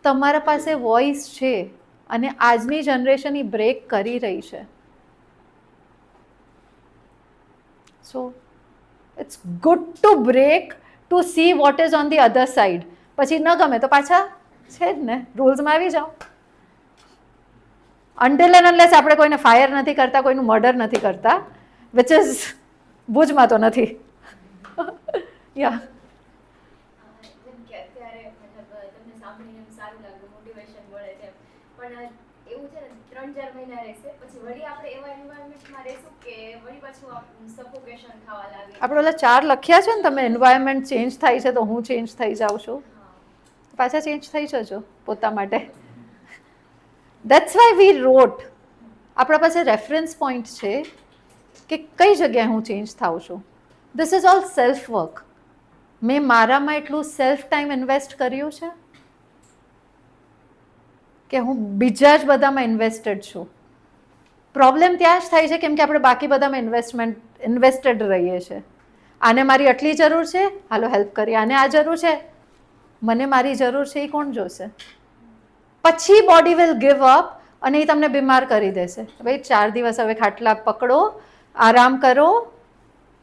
A: તમારા પાસે વોઇસ છે અને આજની જનરેશન એ બ્રેક કરી રહી છે. So it's good to break, to see what is on the other side. પછી ન ગમે તો પાછા છે જ ને રૂલ્સમાં આવી જાઓ. અનટિલ એન્ડ અનલેસ આપણે કોઈને ફાયર નથી કરતા, કોઈનું મર્ડર નથી કરતા, વિચ ઇઝ ભુજમાં તો નથી. યા
F: જેમ કે અત્યારે મતલબ તમને સાંભળીને એમ સારું લાગે, મોટિવેશન મળે છે, પણ એવું છે ને 3-4 મહિના રહેશે પછી વળી આપણે એવા એન્વાયરમેન્ટમાં રહેશું કે વળી પાછું સફોકેશન થવા લાગે.
A: આપણે ઓલા 4 લખ્યા છે ને, તમે એન્વાયરમેન્ટ ચેન્જ થાય છે તો હું ચેન્જ થઈ જાઉં છું, પાછા ચેન્જ થઈ જજો પોતા માટે. દેટ્સ વાય વી રોટ. આપણા પાસે રેફરન્સ પોઈન્ટ છે કે કઈ જગ્યાએ હું ચેન્જ થાઉં છું. This is all self work. મેં મારામાં એટલું સેલ્ફ ટાઈમ ઇન્વેસ્ટ કર્યું છે કે હું બીજા જ બધામાં ઇન્વેસ્ટેડ છું. પ્રોબ્લેમ ત્યાં જ થાય છે કેમ કે આપણે બાકી બધામાં ઇન્વેસ્ટેડ રહીએ છીએ. આને મારી આટલી જરૂર છે, હાલો હેલ્પ કરીએ. આને આ જરૂર છે, મને મારી જરૂર છે, એ કોણ જોશે? પછી બોડી વિલ ગિવ અપ અને એ તમને બીમાર કરી દેશે. ભાઈ 4 દિવસ હવે ખાટલા પકડો, આરામ કરો,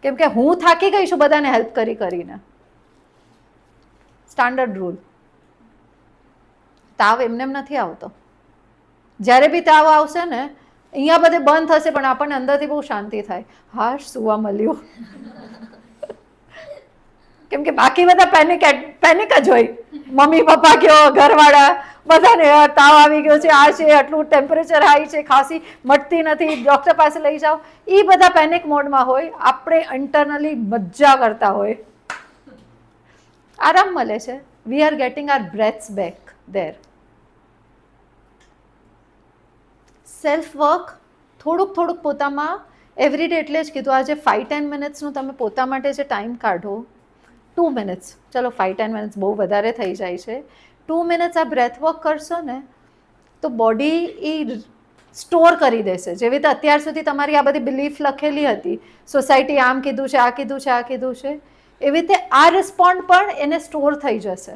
A: કેમ કે હું થાકી ગઈ છું બધાને હેલ્પ કરીને. Standard rule. તાવ એમને એમ નથી આવતો. જ્યારે બી તાવ આવશે ને, અહીંયા બધે બંધ થશે પણ આપણને અંદરથી બહુ શાંતિ થાય, હાશ સુવા મળ્યું. કેમ કે બાકી બધા પેનિક જ હોય. મમ્મી પપ્પા કયો, ઘરવાળા, બધાને તાવ આવી ગયો છે, આ છે, આટલું ટેમ્પરેચર હાઈ છે, ખાંસી મટતી નથી, ડૉક્ટર પાસે લઈ જાઓ, એ બધા પેનિક મોડમાં હોય. આપણે ઇન્ટરનલી મજા કરતા હોય, આરામ મળે છે. We are getting our breaths back there. Self work થોડુંક પોતામાં એવરીડે. એટલે જ કીધું આજે 5-10 મિનિટ્સનું તમે પોતા માટે જે ટાઈમ કાઢો, 2 મિનિટ્સ, ચલો 5-10 મિનિટ્સ બહુ વધારે થઈ જાય છે, 2 મિનિટ્સ આ બ્રેથ વર્ક કરશો ને તો બોડી એ સ્ટોર કરી દેશે. જેવી રીતે અત્યાર સુધી તમારી આ બધી બિલીફ લખેલી હતી, સોસાયટી આમ કીધું છે, આ કીધું છે, આ કીધું છે, એવી રીતે આ રિસ્પોન્ડ પણ એને સ્ટોર થઈ જશે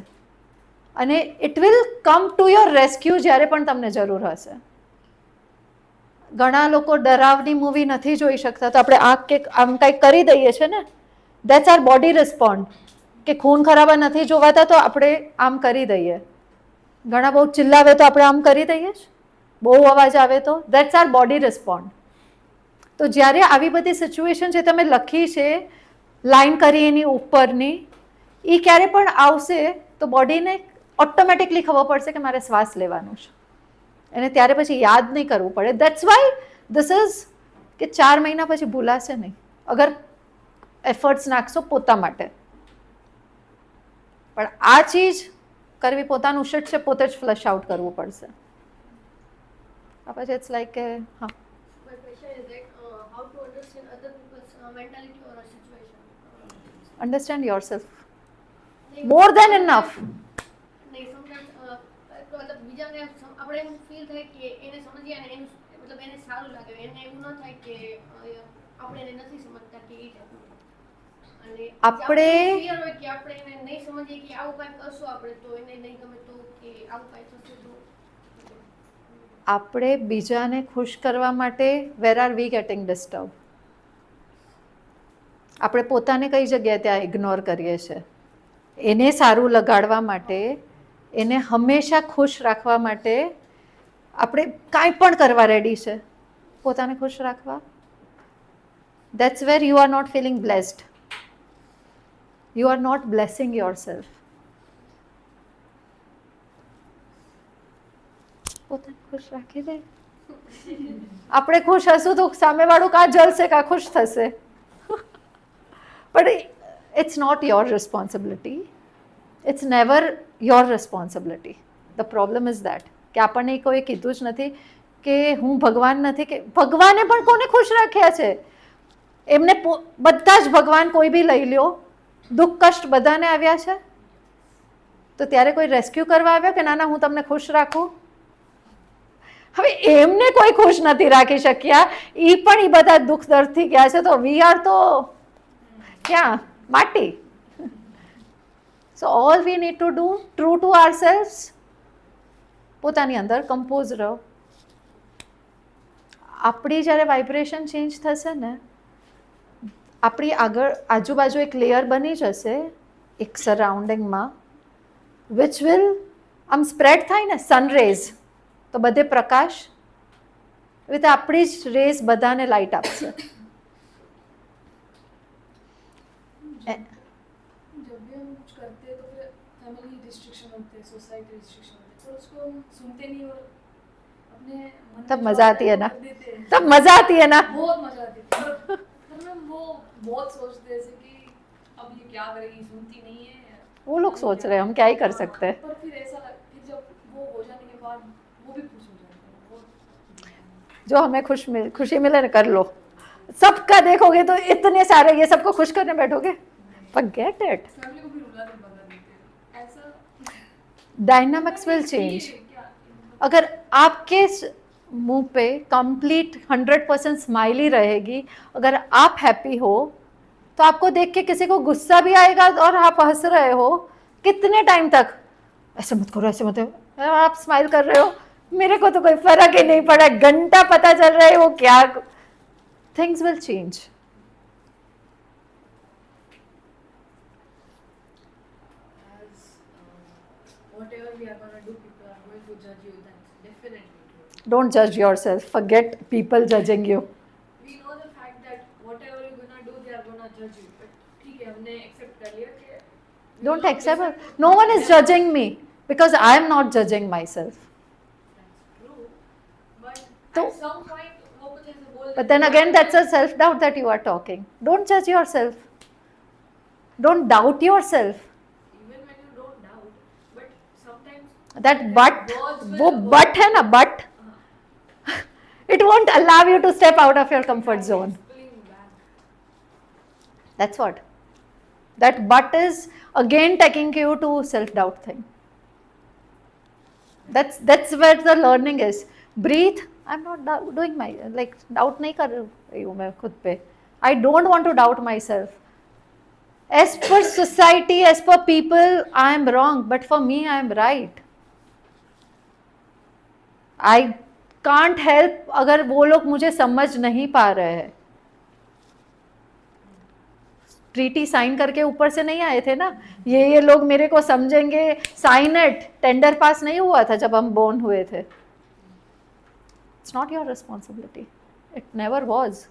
A: અને it will come to your rescue જ્યારે પણ તમને જરૂર હશે. ઘણા લોકો ડરાવની મૂવી નથી જોઈ શકતા, તો આપણે આંખ કે આમ કંઈક કરી દઈએ છીએ ને, દેટ્સ આર બોડી રિસ્પોન્ડ. કે ખૂન ખરાબા નથી જોવાતા તો આપણે આમ કરી દઈએ. ઘણા બહુ ચિલ્લાવે તો આપણે આમ કરી દઈએ જ, બહુ અવાજ આવે તો, દેટ્સ આર બોડી રિસ્પોન્ડ. તો જ્યારે આવી બધી સિચ્યુએશન જે તમે લખી છે લાઈન કરી એની ઉપરની, એ ક્યારે પણ આવશે તો બોડીને ઓટોમેટિકલી ખબર પડશે કે મારે શ્વાસ લેવાનું છે, એને ત્યારે પછી યાદ નહીં કરવું પડે. દેટ્સ વાય ધીસ ઇઝ કે 4 મહિના પછી ભૂલાશે નહીં અગર એફર્ટ્સ નાખશો પોતા માટે. પણ આ ચીજ કરવી પોતાનું શિટ છે, પોતે જ ફ્લશ આઉટ કરવું પડશે. પછી ઇટ્સ લાઈક કે હા,
G: My question is that how to understand other people's mentality or a situation.
A: Understand your self more then enough.
G: નહીં, sometimes મતલબ બીજાને આપણે એમ ફીલ થાય કે એને સમજીએ અને એનું મતલબ એને સારું લાગે, એને એવું ન થાય કે આપણે એને નથી સમજતા કે એ જાતનું. અને
A: આપણે
G: ક્લિયર હોય કે આપણે એને નહીં સમજીએ કે આવું કાંઈ કરશું આપણે તો એને નહીં ગમે તો કે આવું કાંઈ થશે તો.
A: આપણે બીજાને ખુશ કરવા માટે where are we getting disturb? આપણે પોતાને કઈ જગ્યાએ ત્યાં ઇગ્નોર કરીએ છીએ? એને સારું લગાડવા માટે, એને હંમેશા ખુશ રાખવા માટે આપણે કાંઈ પણ કરવા રેડી છે, પોતાને ખુશ રાખવા. That's where you are not feeling blessed. You are not blessing yourself. પોતાને ખુશ રાખી દે. આપણે ખુશ હશું તો સામેવાળું કાં જલશે કાં ખુશ થશે. પણ it's not your responsibility. It's never your responsibility. The problem is that કે આપણને કોઈ કીધું જ નથી કે હું ભગવાન નથી, કે ભગવાને પણ કોને ખુશ રાખ્યા છે? એમને બધા જ ભગવાન કોઈ બી લઈ લ્યો, દુઃખ કષ્ટ બધાને આવ્યા છે. તો ત્યારે કોઈ રેસ્ક્યુ કરવા આવ્યો કે ના ના હું તમને ખુશ રાખું? હવે એમને કોઈ ખુશ નથી રાખી શક્યા, એ પણ એ બધા દુઃખ દર્દથી ગયા છે, તો વી આર તો ક્યાં માટી. So all we need to do true to our selves, પોતાની અંદર કમ્પોઝ રહો. આપણી જ્યારે વાઇબ્રેશન ચેન્જ થશે ને, આપણી આગળ આજુબાજુ એક લેયર બની જશે એક સરાઉન્ડિંગમાં, વિચ વિલ આમ સ્પ્રેડ થાય ને સનરેઝ, તો બધે પ્રકાશ, એવી રીતે આપણી જ રેઝ બધાને લાઇટ આપશે.
D: जब भी हम कुछ करते हैं तो फिर फैमिली रिस्ट्रिक्शन होते हैं, सोसाइटी रिस्ट्रिक्शन होते हैं, तो उसको हम सुनते नहीं और अपने मन
A: तब
D: में
A: मजा
D: जो
A: आती है
D: आता
A: ना?
D: वो कर देते हैं।
A: तब मजा आती है ना?
D: बहुत मजा आती है पर मैम वो बहुत सोचते हैं जैसे कि अब ये क्या करेगी, सुनती नहीं है।
A: वो लोग सोच रहे हैं, हम क्या ही कर सकते हैं.
D: पर फिर ऐसा फिर जब वो हो जाने के बाद वो भी खुश हो जाते हैं।
A: जो हमें खुशी मिले ना कर लो. सबका देखोगे तो इतने सारे, ये सबको खुश करने बैठोगे, forget it.
D: फैमिली को भी रुला के भगा देते हैं ऐसा.
A: Dynamics will change.
D: क्या
A: अगर आपके मुंह पे कंप्लीट 100% स्माइली रहेगी, अगर आप हैप्पी हो, तो आपको देख के किसी को गुस्सा भी आएगा और आप हंस रहे हो. कितने टाइम तक ऐसे मत करो, ऐसे मत करो, आप स्माइल कर रहे हो, मेरे को तो कोई फर्क ही नहीं पड़ा, घंटा पता चल रहा है वो क्या. Things will change.
D: as whatever we are gonna do, people are going to judge you. That's definitely true.
A: Don't judge yourself. Forget people judging you.
D: We know the fact that whatever you're gonna do, they are gonna judge you. But ठीक है, हमने accept कर लिया कि we
A: Don't
D: will not
A: accept
D: listen
A: it.
D: to
A: No one is
D: them.
A: judging me because I am not judging myself.
D: That's true. But
A: तो-
D: at some point वो कुछ ऐसे बोल
A: But then
D: देते
A: again,
D: हैं,
A: that's a self-doubt that you are talking. Don't judge yourself. Don't doubt yourself.
D: even when you don't doubt, but sometimes
A: That but,
D: words will
A: वो but है ना but, it won't allow you to step out of your comfort zone.
D: pulling back.
A: That's what. That but is again taking you to self-doubt thing. That's where the learning is. Breathe, I am not doing my like doubt नहीं कर रही हूँ मैं खुद पे. I don't want to doubt my self. As per society, as per people, I am wrong, but for me I am right. I can't help अगर वो लोग मुझे समझ नहीं पा रहे हैं. ट्रीटी साइन करके ऊपर से नहीं आए थे ना, ये लोग मेरे को समझेंगे. साइन इट, टेंडर पास नहीं हुआ था जब हम बोर्न हुए थे. It's not your responsibility. It never was.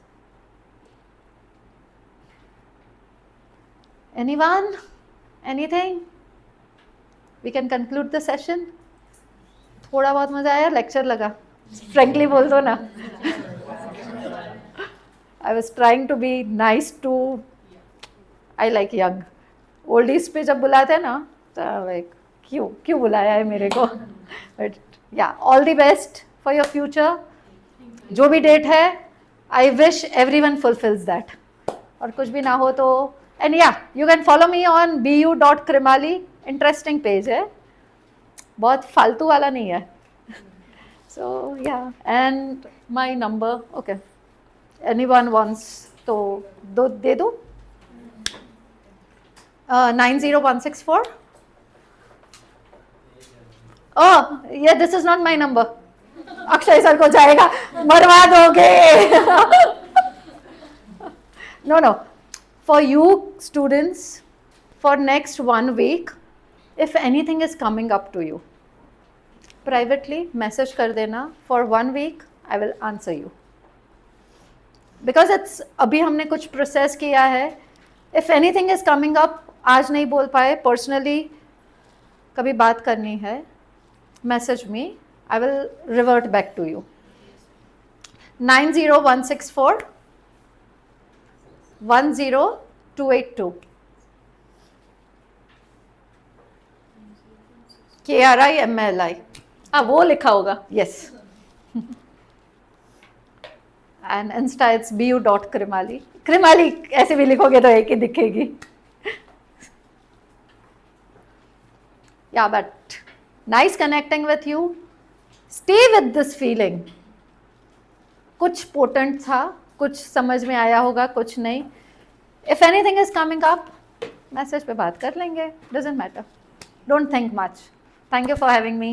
A: Anyone, anything? We can conclude the session. थोड़ा बहुत मजा आया, लेक्चर लगा? फ्रेंकली बोल दो ना. I was trying to be nice to, I like young. Oldies पे जब बुलाते हैं ना तो लाइक क्यों बुलाया है मेरे को. बट या, all the best for your future. जो भी डेट है, I wish everyone fulfils that. और कुछ भी ना हो तो, एंड या, you can follow me on bu.krimali. Interesting page है, बहुत फालतू वाला नहीं है. सो या, and my number. Okay, anyone wants तो दे दो. 90164. Oh, yeah, this is not my number. Akshay sir को जाएगा, मरवा दोगे. No. For you students, for next 1 week, if anything is coming up to you, privately message कर देना. For 1 week, I will answer you. Because it's अभी हमने कुछ process किया है. If anything is coming up, आज नहीं बोल पाए, पर्सनली कभी बात करनी है, message me, I will revert back to you. 90164 10282. KRIMLI. हाँ, वो लिखा होगा. Yes. And insta it's bu.krimali. Krimali ऐसे भी लिखोगे तो एक ही दिखेगी. Yeah, but nice connecting with you. Stay with this feeling. कुछ potent था, कुछ समझ में आया होगा, कुछ नहीं. If anything is coming up, message पे बात कर लेंगे. Doesn't matter. Don't think much. Thank you for having me.